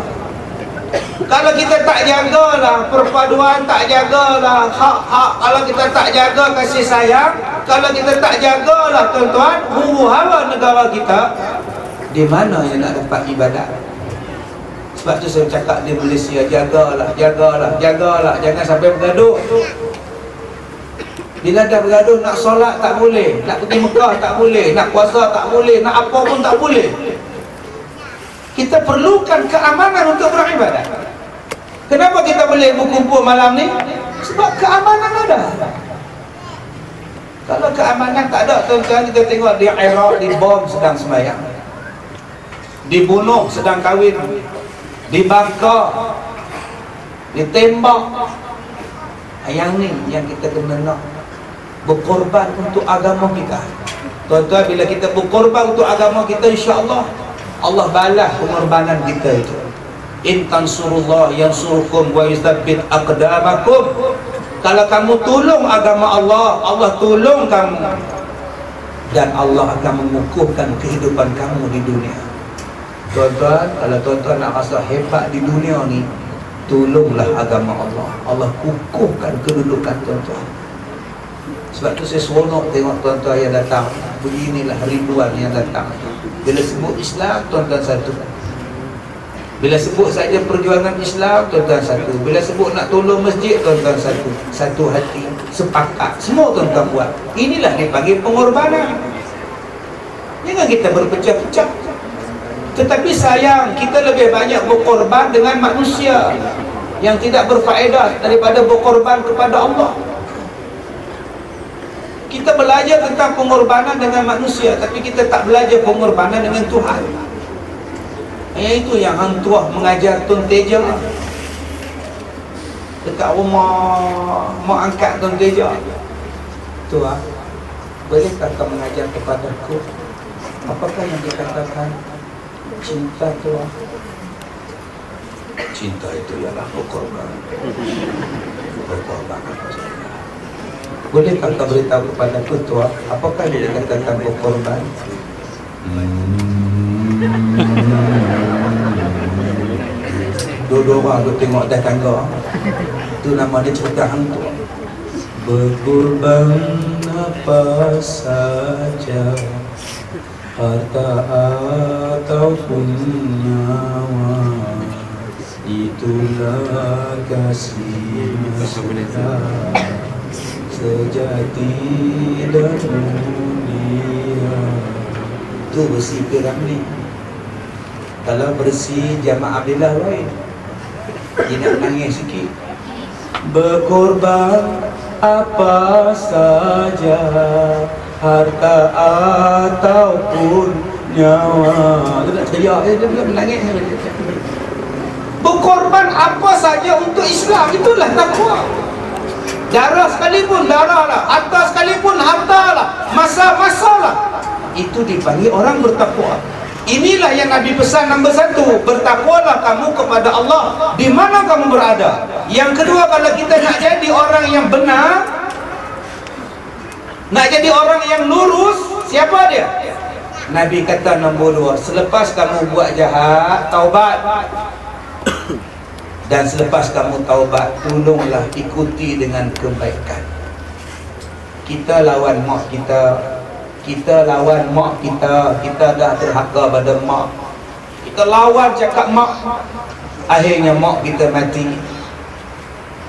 Kalau kita tak jagalah perpaduan, tak jagalah hak-hak, kalau kita tak jaga kasih sayang, kalau kita tak jagalah tuan-tuan huru-hara negara kita, di mana yang nak dapat ibadat? Sebab tu saya cakap di Malaysia, jagalah, jagalah, jagalah, jangan sampai bergaduh. Bila dah bergaduh, nak solat tak boleh, nak pergi Mekah tak boleh, nak puasa tak boleh, nak apa pun tak boleh. Kita perlukan keamanan untuk beribadat. Kenapa kita boleh berkumpul malam ni? Sebab keamanan ada. Kalau keamanan tak ada, tuan-tuan, kita tengok di Iraq dibom sedang sembahyang, dibunuh sedang kahwin, dibakar, ditembak. Yang ni yang kita kena nak berkorban untuk agama kita. Tuan-tuan, bila kita berkorban untuk agama kita, insya-Allah Allah balas pengorbanan kita itu. In tansurullah yansurkum wa yuthabbit aqdamakum. Kalau kamu tolong agama Allah, Allah tolong kamu, dan Allah akan mengukuhkan kehidupan kamu di dunia. Tuan-tuan, kalau tuan-tuan nak rasa hebat di dunia ni, tolonglah agama Allah. Allah kukuhkan kedudukan tuan-tuan. Sebab tu saya seronok tengok tuan-tuan yang datang. Beginilah ribuan yang datang. Bila sebut Islam, tuan-tuan satu. Bila sebut saja perjuangan Islam, tuan-tuan satu. Bila sebut nak tolong masjid, tuan-tuan satu. Satu hati, sepakat. Semua tuan-tuan buat. Inilah dipanggil pengorbanan. Jangan kita berpecah-pecah. Tetapi sayang, kita lebih banyak berkorban dengan manusia yang tidak berfaedah daripada berkorban kepada Allah. Kita belajar tentang pengorbanan dengan manusia, tapi kita tak belajar pengorbanan dengan Tuhan. Itu yang Hang Tuah mengajar Tun Teja dekat rumah mak angkat Tun Teja. Tuah, bolehkah kau mengajar kepadaku apakah yang dikatakan cinta Tuah? Cinta itu ialah berkorban. Berkorban kepada saya. Bolehkah kau beritahu kepadaku Tuah apakah yang dikatakan berkorban? Dua-dua orang tu tengok dah tangga. Itu nama dia cerita Hang Tuah. Berkorban apa saja, harta ataupun nyawa, itulah kasih sejati dan mulia. Tu bersih ke Ramli. Kalau bersih jamaah Abdillah lain, dia nak nangis sikit. Berkorban apa saja, harta ataupun nyawa. Dia nak teriak, dia menangis. Berkorban apa saja untuk Islam, itulah takwa. Darah sekalipun darah lah, harta sekalipun harta lah, masa-masa lah, itu dipanggil orang bertakwa. Inilah yang Nabi pesan nombor 1, bertakwalah kamu kepada Allah di mana kamu berada. Yang kedua, kalau kita nak jadi orang yang benar, nak jadi orang yang lurus, siapa dia? Nabi kata nombor 2, selepas kamu buat jahat, taubat. Dan selepas kamu taubat, tolonglah ikuti dengan kebaikan. Kita lawan mak kita, kita lawan mak kita, kita dah terhaka pada mak, kita lawan cakap mak, akhirnya mak kita mati,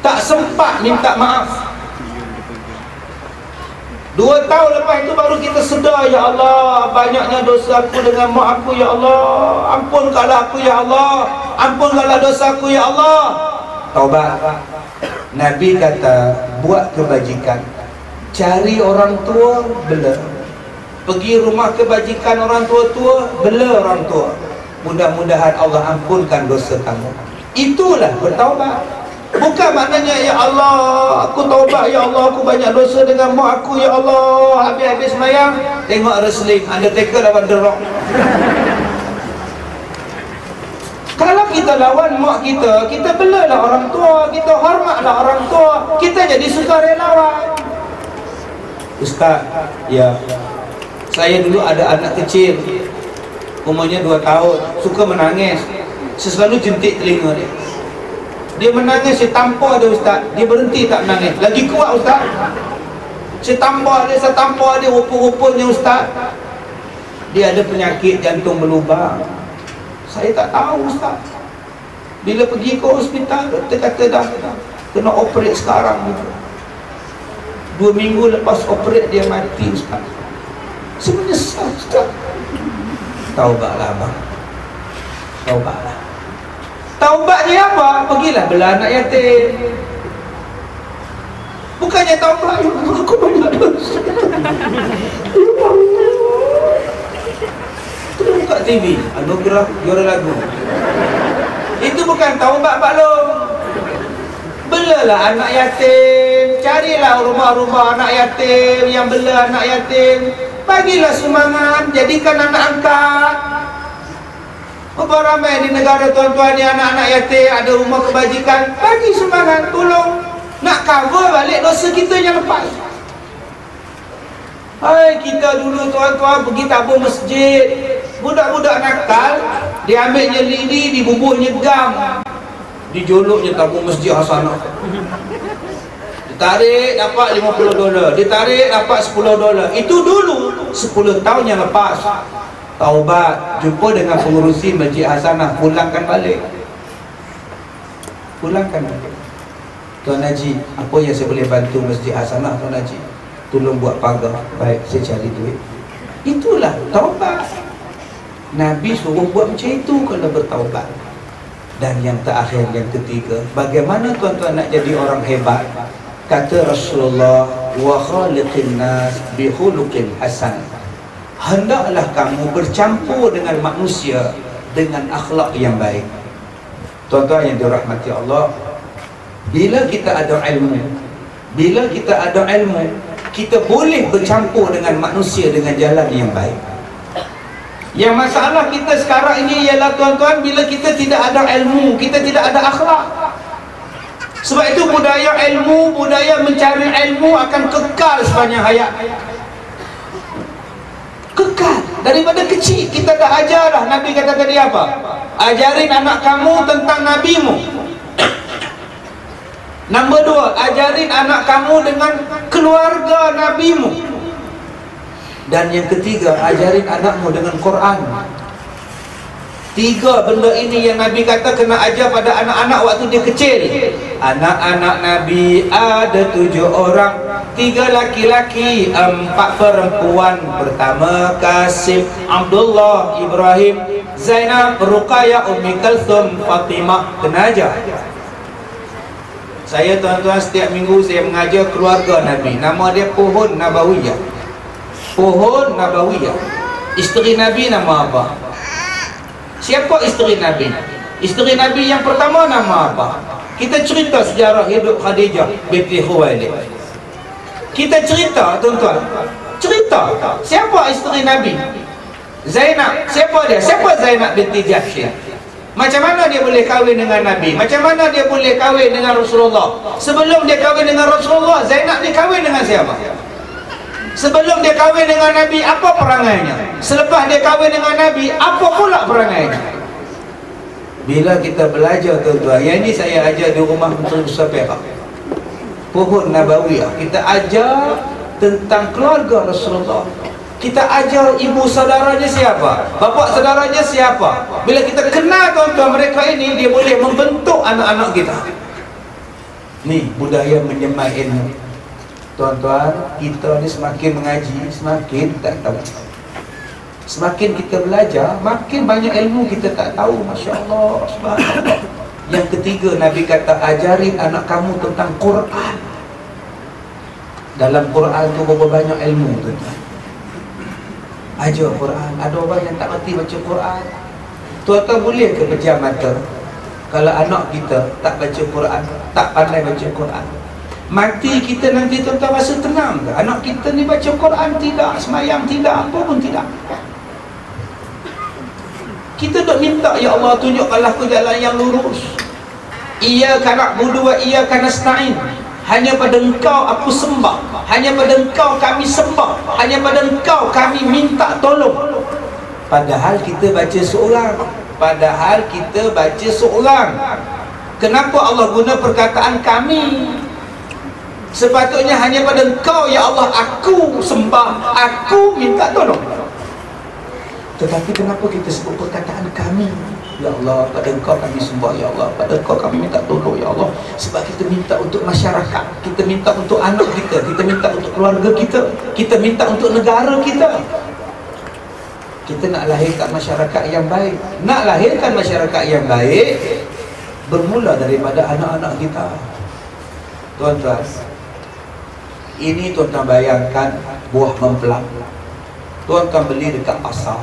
tak sempat minta maaf. 2 tahun lepas itu baru kita sedar, ya Allah, banyaknya dosa aku dengan mak aku, ya Allah, ampunkanlah aku, ya Allah, ampunkanlah dosa aku, ya Allah. Taubat. Nabi kata, buat kebajikan, cari orang tua, bela. Pergi rumah kebajikan orang tua-tua, bela orang tua. Mudah-mudahan Allah ampunkan dosa kamu. Itulah bertaubat. Bukan maknanya, ya Allah, aku taubat, ya Allah, aku banyak dosa dengan mak aku, ya Allah, habis-habis semayang tengok wrestling, Undertaker lawan The Rock. Kalau kita lawan mak kita, kita belalah orang tua, kita hormatlah orang tua, kita jadi sukarelawan. Ustaz, ya, saya dulu ada anak kecil, umurnya 2 tahun, suka menangis. Saya selalu jentik telinga dia. Dia menangis, saya tampar dia, Ustaz. Dia berhenti tak menangis, lagi kuat, Ustaz. Saya tampar dia, rupa-rupanya, Ustaz, dia ada penyakit jantung berlubang. Saya tak tahu, Ustaz. Bila pergi ke hospital, doktor kata dah kena operate sekarang. 2 minggu lepas operate dia mati, Ustaz. Saya menyesal, Ustaz. Taubatlah, abang. Taubatlah. Taubatnya apa? Pergilah bela anak yatim. Bukannya taubat, aku banyak dosa. Terus buka TV, anugerah juara lagu. Itu bukan taubat, Pak Long. Belalah anak yatim, carilah rumah-rumah anak yatim yang bela anak yatim. Bagilah sumbangan, jadikan anak angkat. Berapa ramai di negara tuan-tuan ni anak-anak yatim, ada rumah kebajikan, bagi sumbangan, tolong. Nak cover balik dosa kita yang lepas. Hai, kita dulu tuan-tuan pergi tabung masjid, budak-budak nakal, diambilnya lidi, dibubuhnya gam, dijoloknya tabung masjid Hasanah. Ditarik dapat $50, ditarik dapat $10. Itu dulu 10 tahun yang lepas. Taubat, jumpa dengan pengurusi Masjid Hasanah, pulangkan balik. Pulangkan balik. Tuan Haji, apa yang saya boleh bantu Masjid Hasanah, Tuan Haji? Tolong buat pagar. Baik, saya cari duit. Itulah taubat. Nabi suruh buat macam itu kalau bertaubat. Dan yang terakhir, yang ketiga, bagaimana tuan-tuan nak jadi orang hebat? Kata Rasulullah, wa khaliqin nas bi khuluqin hasan. Hendaklah kamu bercampur dengan manusia dengan akhlak yang baik. Tuan-tuan yang dirahmati Allah, bila kita ada ilmu, kita boleh bercampur dengan manusia dengan jalan yang baik. Yang masalah kita sekarang ini ialah tuan-tuan, bila kita tidak ada ilmu, kita tidak ada akhlak. Sebab itu budaya ilmu, budaya mencari ilmu akan kekal sepanjang hayat. Kekal. Daripada kecil kita dah ajar dah. Nabi kata tadi apa? Ajarin anak kamu tentang nabimu. Nombor 2, ajarin anak kamu dengan keluarga nabimu. Dan yang ketiga, ajarin anakmu dengan Quran. Tiga benda ini yang Nabi kata kena ajar pada anak-anak waktu dia kecil. Anak-anak Nabi ada 7 orang, 3 laki-laki, 4 perempuan. Pertama Qasim, Abdullah, Ibrahim, Zainab, Ruqayyah, Ummi Kalthum, Fatimah. Kena ajar. Saya tuan-tuan setiap minggu saya mengajar keluarga Nabi. Nama dia Pohon Nabawiyah. Pohon Nabawiyah. Isteri Nabi nama apa? Siapa isteri Nabi? Isteri Nabi yang pertama nama apa? Kita cerita sejarah hidup Khadijah binti Khuwailid. Kita cerita tuan-tuan. Cerita. Siapa isteri Nabi? Zainab. Siapa dia? Siapa Zainab binti Jahsy? Macam mana dia boleh kahwin dengan Nabi? Macam mana dia boleh kahwin dengan Rasulullah? Sebelum dia kahwin dengan Rasulullah, Zainab dia kahwin dengan siapa? Sebelum dia kahwin dengan Nabi, apa perangainya? Selepas dia kahwin dengan Nabi, apa pula perangainya? Bila kita belajar tuan-tuan, yang ini saya ajar di rumah Menteri Besar Perak, Pohon Nabawiyah. Kita ajar tentang keluarga Rasulullah. Kita ajar ibu saudaranya siapa, bapa saudaranya siapa. Bila kita kenal tuan-tuan mereka ini, dia boleh membentuk anak-anak kita. Ni budaya menyemai ilmu. Tuan-tuan, kita ni semakin mengaji, semakin tak tahu. Semakin kita belajar, makin banyak ilmu kita tak tahu. Masya Allah, subhanallah. Yang ketiga, Nabi kata ajarin anak kamu tentang Quran. Dalam Quran tu berapa banyak ilmu tuan-tuan. Ajar Quran. Ada orang yang tak reti baca Quran. Tuan-tuan boleh ke pejam mata kalau anak kita tak baca Quran, tak pandai baca Quran? Mati kita nanti tuan-tuan rasa tenang ke? Anak kita ni baca Quran tidak, semayang tidak, apa pun tidak. Kita duk minta, ya Allah tunjukkanlah aku jalan yang lurus. Iyyaka na'budu wa iyyaka nasta'in. Hanya pada Engkau aku sembah, hanya pada Engkau kami sembah, hanya pada Engkau kami minta tolong. Padahal kita baca seorang. Padahal kita baca seorang. Kenapa Allah guna perkataan kami? Sepatutnya hanya pada Engkau ya Allah aku sembah, aku minta tolong. Tetapi kenapa kita sebut perkataan kami? Ya Allah, pada Engkau kami sembah, ya Allah, pada Engkau kami minta tolong, ya Allah. Sebab kita minta untuk masyarakat, kita minta untuk anak kita, kita minta untuk keluarga kita, kita minta untuk negara kita. Kita nak lahirkan masyarakat yang baik. Nak lahirkan masyarakat yang baik bermula daripada anak-anak kita. Tuan-tuan, ini tuan-tuan bayangkan buah mempelak. Tuan-tuan beli dekat pasar,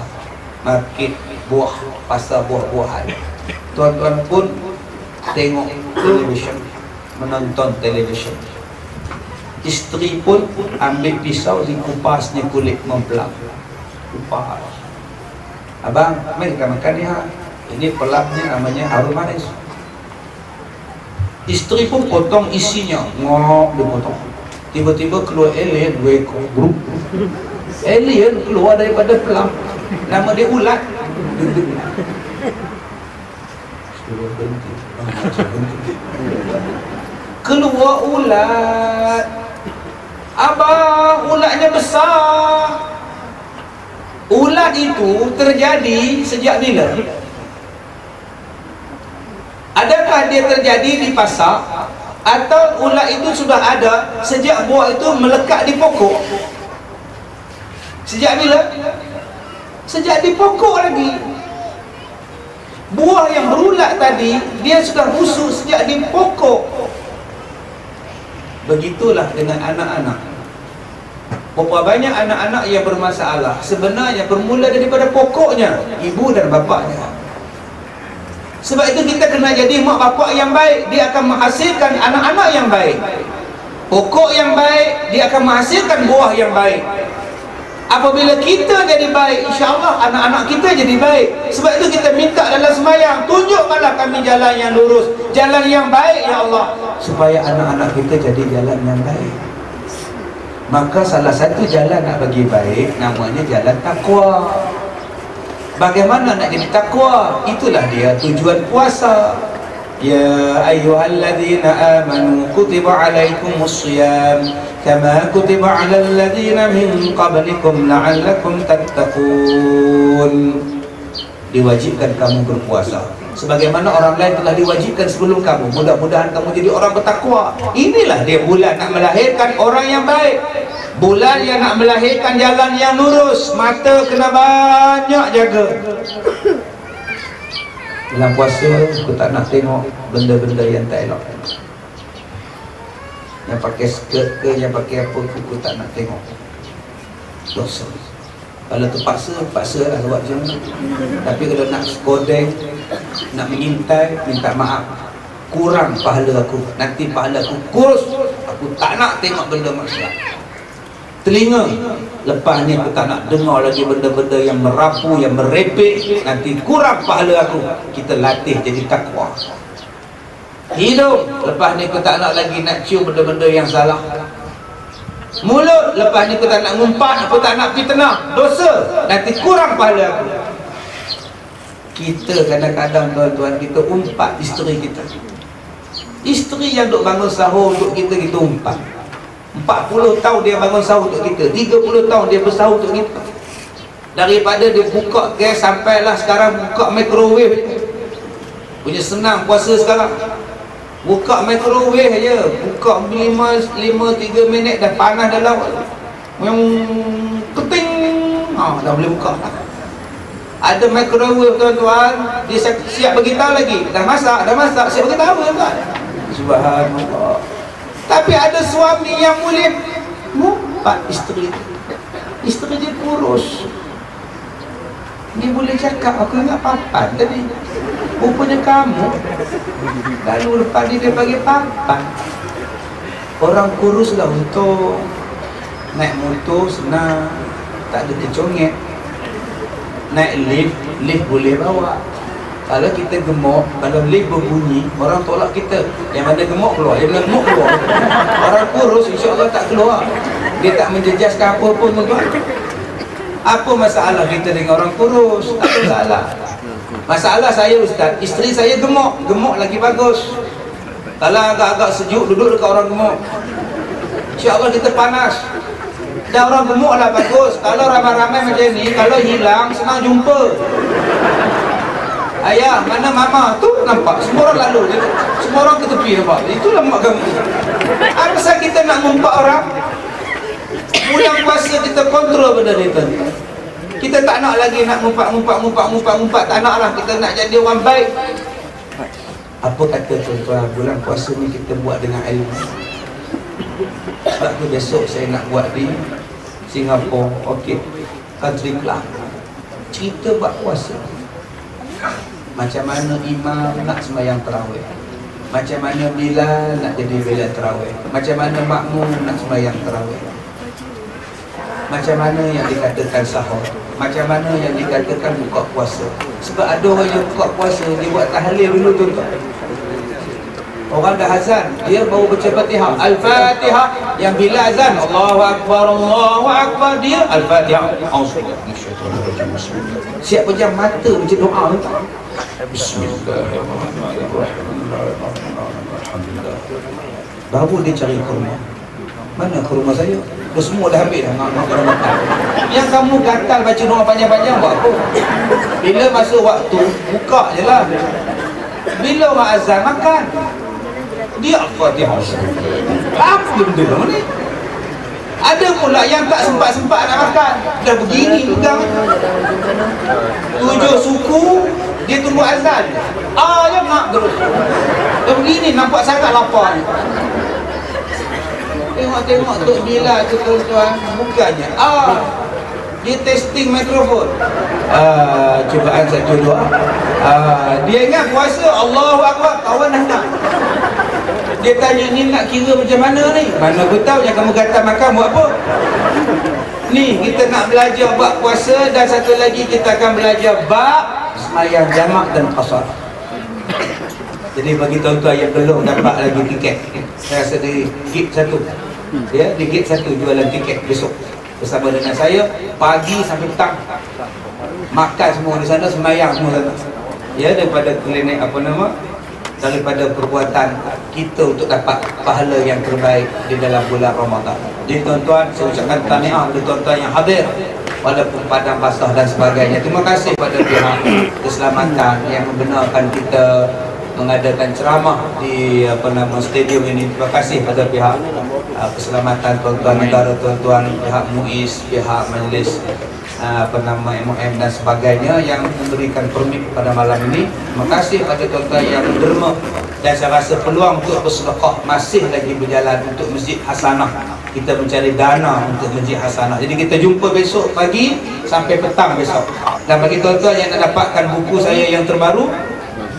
market buah, pasar buah-buahan. Tuan-tuan pun tengok televisyen, menonton televisyen. Isteri pun ambil pisau, dikupasnya kulit mempelak. Kupas. Abang, mari kita makan ni ha. Ini pelaknya namanya harum manis. Isteri pun potong isinya, ngok dia potong. Tiba-tiba keluar alien, dua ekor grup. Alien keluar daripada pelang. Nama dia ulat. Keluar ulat. Abang, ulatnya besar. Ulat itu terjadi sejak bila? Adakah dia terjadi di pasar? Atau ulat itu sudah ada sejak buah itu melekat di pokok? Sejak bila? Sejak di pokok lagi. Buah yang berulat tadi, dia sudah busuk sejak di pokok. Begitulah dengan anak-anak. Berapa banyak anak-anak yang bermasalah sebenarnya bermula daripada pokoknya, ibu dan bapaknya. Sebab itu kita kena jadi mak bapak yang baik. Dia akan menghasilkan anak-anak yang baik. Pokok yang baik, dia akan menghasilkan buah yang baik. Apabila kita jadi baik, insya-Allah anak-anak kita jadi baik. Sebab itu kita minta dalam sembahyang, tunjukkanlah kami jalan yang lurus, jalan yang baik ya Allah, supaya anak-anak kita jadi jalan yang baik. Maka salah satu jalan nak bagi baik namanya jalan takwa. Bagaimana nak jadi takwa? Itulah dia tujuan puasa. Ya ayyuhalladzina amanu kutiba alaikumusshiyam kama kutiba alal ladzina min qablikum la'allakum tattaqun. diwajibkan kamu berpuasa sebagaimana orang lain telah diwajibkan sebelum kamu. Mudah-mudahan kamu jadi orang bertakwa. Inilah dia bulan nak melahirkan orang yang baik, bulan yang nak melahirkan jalan yang lurus. Mata kena banyak jaga. Dalam puasa aku tak nak tengok benda-benda yang tak elok, yang pakai skirt ke, yang pakai apa ke, aku tak nak tengok. Dosa. Kalau terpaksa, paksa lah buat macam ni. Tapi kalau nak kodeng, nak mengintai, minta maaf, kurang pahala aku. Nanti pahala aku kurus. Aku tak nak tengok benda maksiat. Telinga, lepas ni aku tak nak dengar lagi benda-benda yang merapu, yang merepek. Nanti kurang pahala aku. Kita latih jadi takwa. Hidup, lepas ni aku tak nak lagi nak cium benda-benda yang salah. Mulut, lepas ni aku tak nak ngumpat, aku tak nak fitnah, dosa. Nanti kurang pahala aku. Kita kadang-kadang tuan-tuan, kita umpat isteri kita. Isteri yang duk bangun sahur untuk kita, kita umpat. 40 tahun dia bangun sahur untuk kita, 30 tahun dia bersahur untuk kita. Daripada dia buka gas sampailah sekarang buka microwave. Punya senang puasa sekarang. Buka microwave aja, buka 5-3 minit dah panas dalam. Yang keting, dah boleh buka. Ada microwave tuan-tuan, dia siap beritahu lagi. Dah masak, siap beritahu tuan. Subhanallah. Tapi ada suami yang boleh mumpat isteri. Isteri dia kurus. Dia boleh cakap, aku ingat papan tadi. Rupanya kamu. Lalu lepas ni dia bagi papan. Orang kurus lah untuk naik motor senang, tak ada tercongek. Naik lift boleh bawa. Kalau kita gemuk, kalau lift berbunyi, orang tolak kita. Yang mana gemuk keluar, yang mana gemuk keluar. Orang kurus insya-Allah tak keluar. Dia tak menjejaskan apa pun tuan-tuan. Apa masalah kita dengan orang kurus? Tak ada masalah. Masalah saya ustaz, isteri saya gemuk. Gemuk lagi bagus. Kalau agak-agak sejuk, duduk dekat orang gemuk. InsyaAllah kita panas. Dan orang gemuk lah bagus. Kalau ramai-ramai macam ni, kalau hilang, senang jumpa. Ayah, mana mama? Tu nampak, semua orang lalu. Semua orang ke tepi nampak. Itulah mak kamu. Apa pasal kita nak ngumpat orang? Bulan puasa kita kontrol benda ni tu. Kita tak nak lagi nak ngumpat. Tak nak lah, kita nak jadi orang baik. Apa kata tuan-tuan, bulan puasa ni kita buat dengan ilmu. Sebab tu besok saya nak buat di Singapura, Country Club. Cerita buat puasa. Macam mana imam nak sembahyang tarawih, macam mana Bilal nak jadi Bilal tarawih, macam mana makmum nak sembahyang tarawih, macam mana yang dikatakan sahur, macam mana yang dikatakan buka puasa. Sebab ada orang yang buka puasa, dia buat tahlil dulu tuan-tuan. Orang dah azan, dia baru baca Fatihah, Al-Fatihah. Yang bila azan, Allahu Akbar, dia Al-Fatihah. Siap pejam mata baca doa tu. Bismillahirrahmanirrahim. Baru dia cari kurma. Mana kurma saya? Dah semua dah habis dah. Yang kamu gatal baca doa panjang-panjang buat apa? Bila masuk waktu, buka je lah. Bila orang azan, makan. Dia Al-Fatihah. Apa benda ni? Ada pula yang tak sempat-sempat nak makan. Dah begini pegang 7 suku, dia tunggu azan. Ya nak terus. Dah begini nampak sangat lapar. Tengok Tok Bila tu tuan-tuan, bukannya dia testing mikrofon. Cubaan 1, 2. Dia ingat puasa, Allahu Akbar, kawan dah. Dia tanya, ni nak kira macam mana ni? Mana aku tahu yang kamu kata makan buat apa? Ni kita nak belajar bab puasa, dan satu lagi kita akan belajar bab sembahyang jamak dan qasar. Jadi bagi tuan-tuan yang belum dapat lagi tiket, saya rasa di gate 1. Ya, di gate 1 jualan tiket besok bersama dengan saya pagi sampai petang. Makan semua di sana, sembahyang semua sana. Ya, daripada klinik daripada perbuatan kita untuk dapat pahala yang terbaik di dalam bulan Ramadan. Jadi tuan-tuan, saya ucapkan tahniah kepada tuan-tuan yang hadir walaupun padang basah dan sebagainya. Terima kasih pada pihak keselamatan yang membenarkan kita mengadakan ceramah di stadium ini. Terima kasih pada pihak keselamatan, tuan-tuan negara, tuan-tuan pihak MUIS, pihak majlis MOM dan sebagainya yang memberikan permit pada malam ini. Terima kasih pada tuan-tuan yang berderma, dan saya rasa peluang untuk bersedekah masih lagi berjalan untuk Masjid Hasanah. Kita mencari dana untuk Masjid Hasanah. Jadi kita jumpa besok pagi sampai petang besok. Dan bagi tuan-tuan yang nak dapatkan buku saya yang terbaru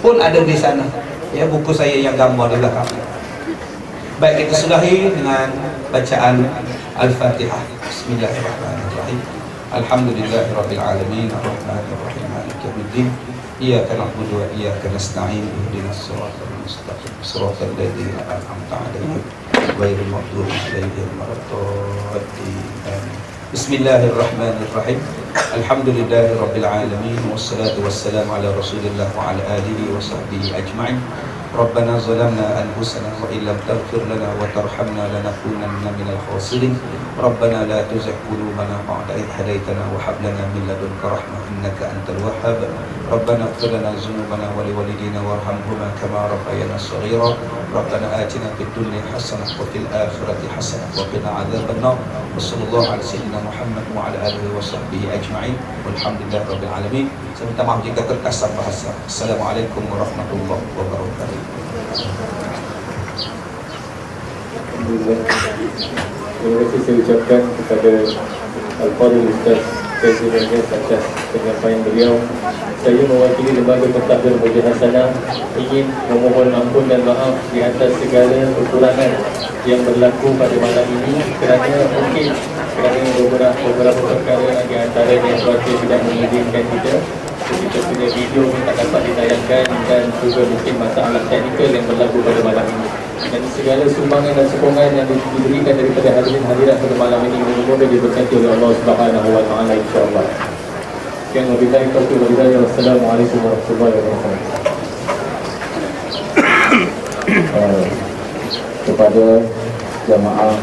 pun ada di sana. Ya, buku saya yang gambar di belakang. Baik, kita sudahi dengan bacaan Al-Fatihah. Bismillahirrahmanirrahim. Alhamdulillahirabbil alamin, arrahmanir rahim, maliki yaumiddin. Iyyaka na'budu wa iyyaka nasta'in. Ihdinas siratal mustaqim, siratal ladzina an'amta 'alaihim ghairil maghdubi 'alaihim waladdallin. Bismillahirrahmanirrahim. Alhamdulillahirabbil alamin, wassalatu wassalamu ala Rasulillah wa ala alihi wa sahbihi ajma'in. ربنا ظلمنا أنفسنا وإن لم تغفر لنا وترحمنا لنكونن من الخاسرين ربنا لا تزغ قلوبنا بعد إذ هديتنا وهب لنا من لدنك رحمة إنك أنت الوهاب ربنا اغفر لنا ذنوبنا ولوالدينا وارحمهما كما ربيانا صغيرا ربنا آتنا في الدنيا حسنة وفي الآخرة حسنة وقنا عذاب النار وصلى الله على سيدنا محمد وعلى آله وصحبه أجمعين والحمد لله رب العالمين. Saya minta maaf jika terkasar bahasa. Assalamualaikum warahmatullahi wabarakatuh. Terima kasih saya ucapkan kepada Al-Fadhil Ustaz Presiden atas penyampaian beliau. Saya mewakili Lembaga Pentadbir Masjid Hasanah ingin memohon ampun dan maaf di atas segala kekurangan yang berlaku pada malam ini kerana mungkin beberapa perkara di antaranya cuaca tidak mengizinkan kita punya video pun tak dapat ditayangkan dan juga mungkin masalah teknikal yang berlaku pada malam ini. Dan segala sumbangan dan sokongan yang diberikan daripada hadirin hadirat pada malam ini mudah-mudahan diberkati oleh Allah Subhanahu wa taala insya-Allah. Sekian wabillahi taufiq wal hidayah. Wassalamualaikum warahmatullahi wabarakatuh. Kepada jamaah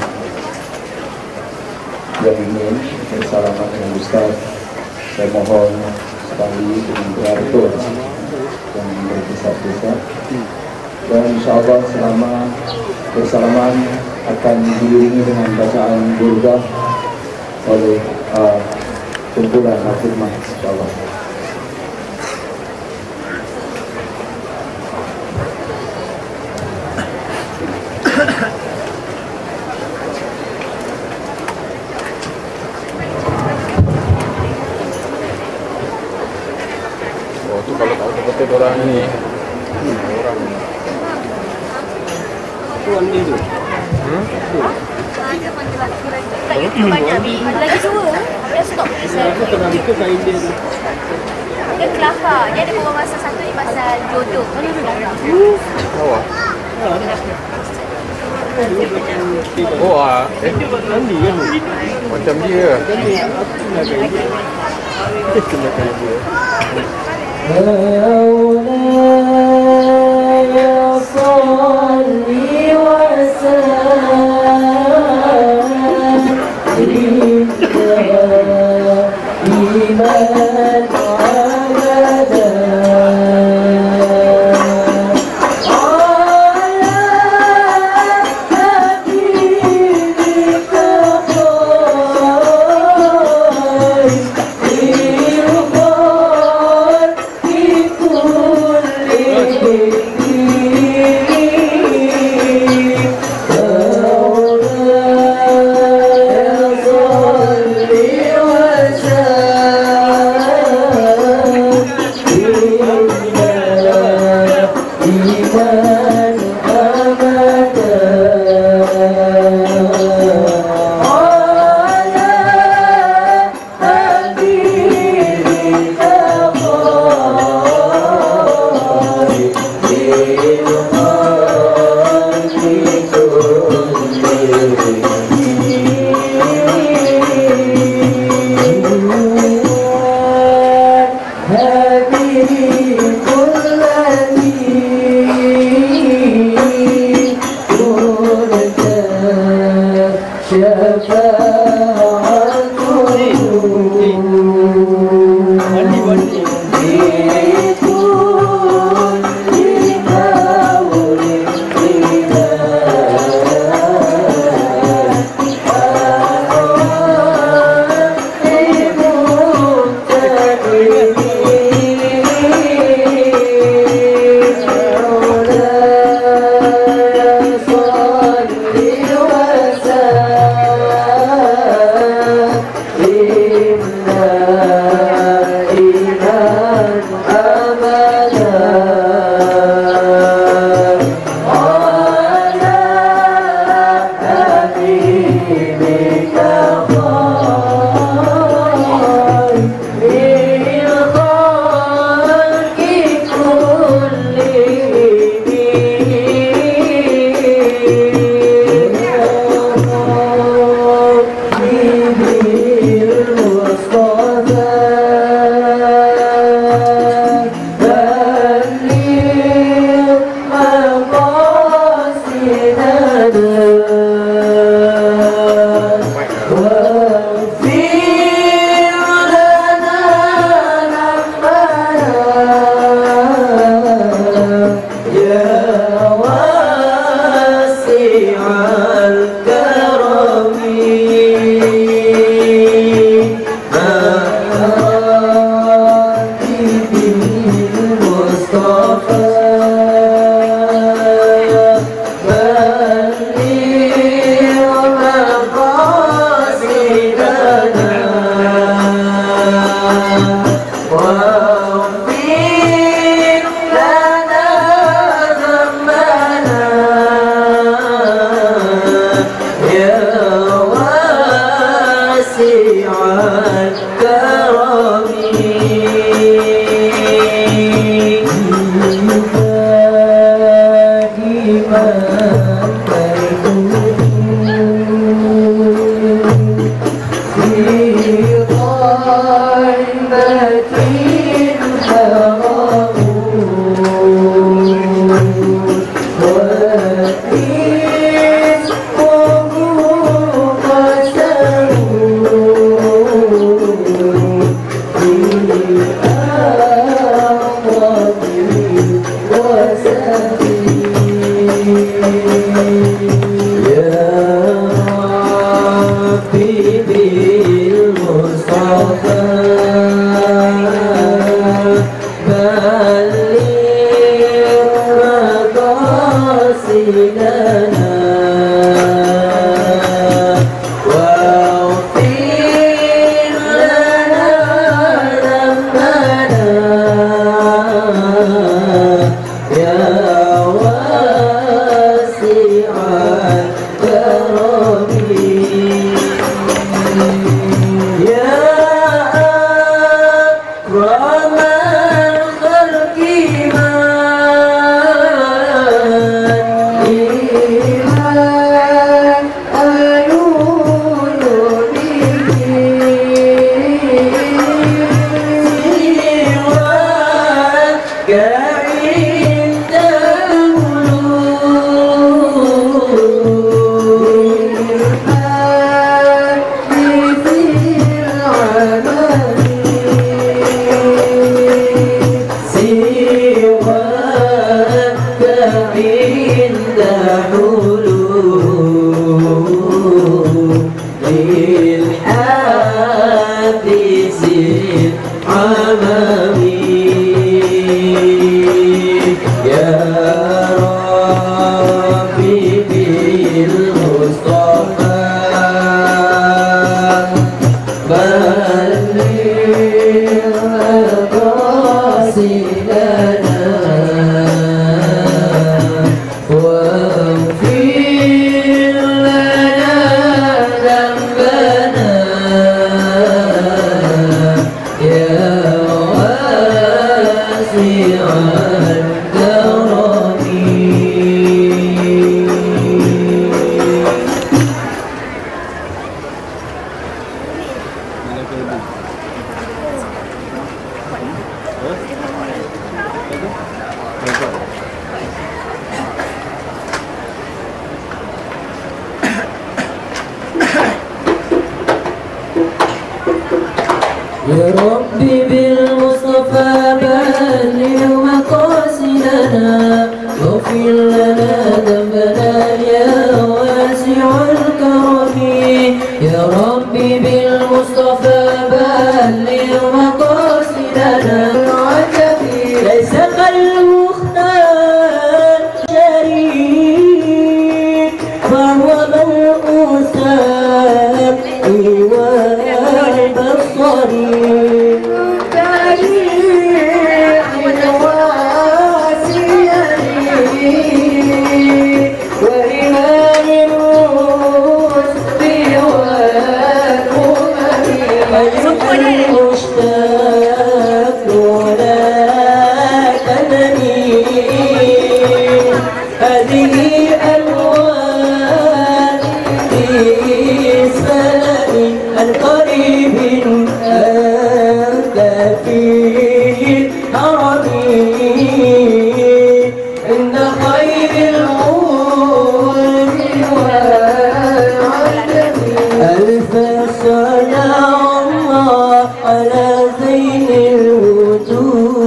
yang ingin bersalaman dengan Ustaz, saya mohon sekali dengan beratur dan berkisah-kisah, dan insyaAllah selama bersalaman akan diiringi dengan bacaan burdah oleh kumpulan Al-Khidmah insyaAllah. Kalau tahu seperti orang ini, orang tuan dia tu. Banyak ni. Lagi dua. Dia stop. Saya tengah buka kain dia tu. Dia kelakar. Dia ada beberapa masa. Satu ni pasal jodoh. Awak. Oh ah, Mandi kan? macam dia. Kena kain dia. مولاي صل وسلم دائما أبدا على حبيبك خير شفاعة يا ربي بالمصطفى بلغ مقاصدنا واغفر لنا ذنبنا يا واسع الكرم. يا ربي بالمصطفى بلغ مقاصدنا العجب ليس كالمختار شريك فهو بالأسر والبصري تاريخ واسيري وإمام الرشد والأمم المشتاق ولا تدري هذه ألوان في سلام القريب أنت فيه الهرمي عند خير العود والعجب. ألف صلاة الله على زين الوجود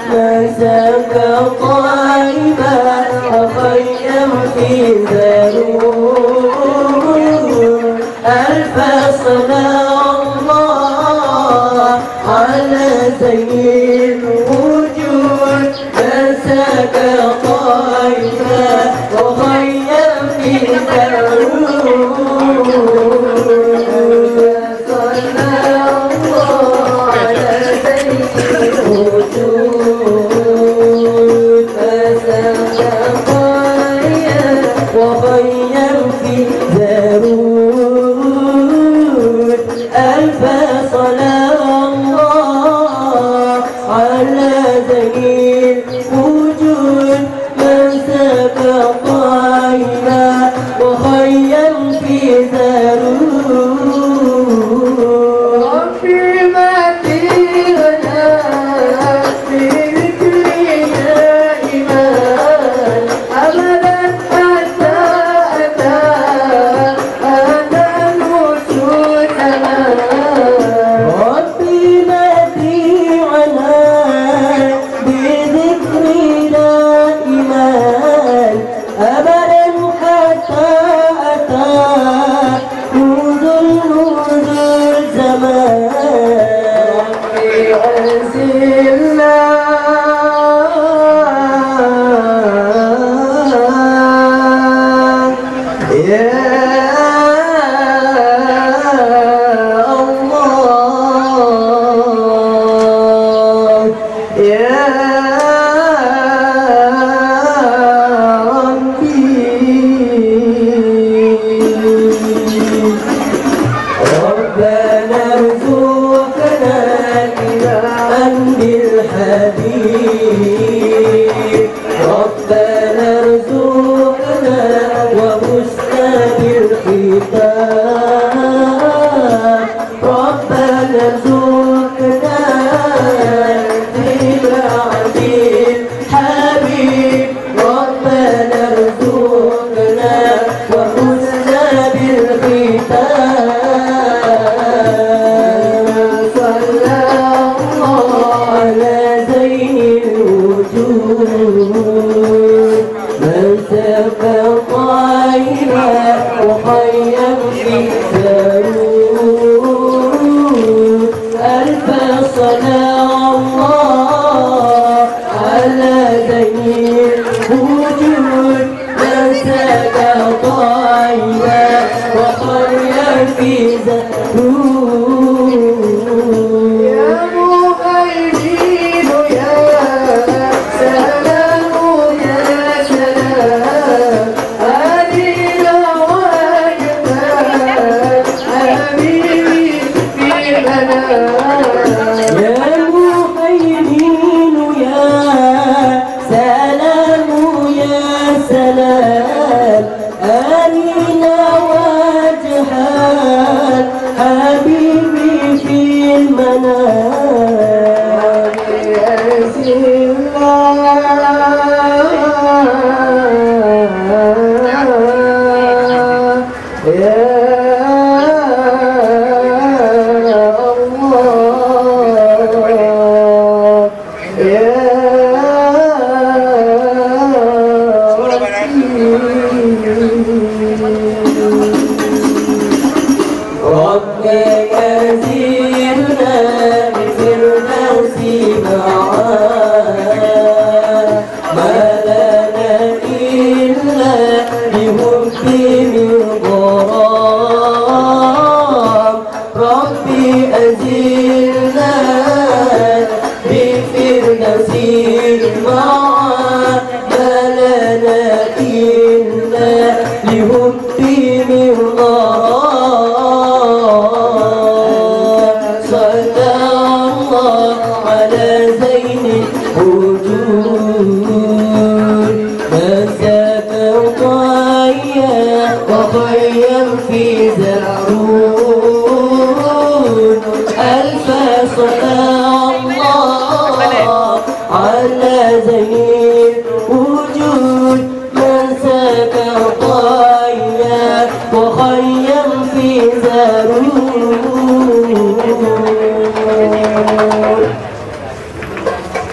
ما ساك طيبا وخيم في ذرور. ألف صلاة الله على زين الوجود ما ساك طيبا وخيم في ألف صلاة الله على زين الوجود من ساك طيبا وخيم في ذرور. ربي مدينة في ذكري دائما أبدا حتى أتى هذا الوجود ربي مدينة بذكري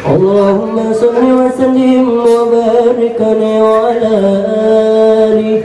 اللهم صل وسلم وبارك عليه وعلى آله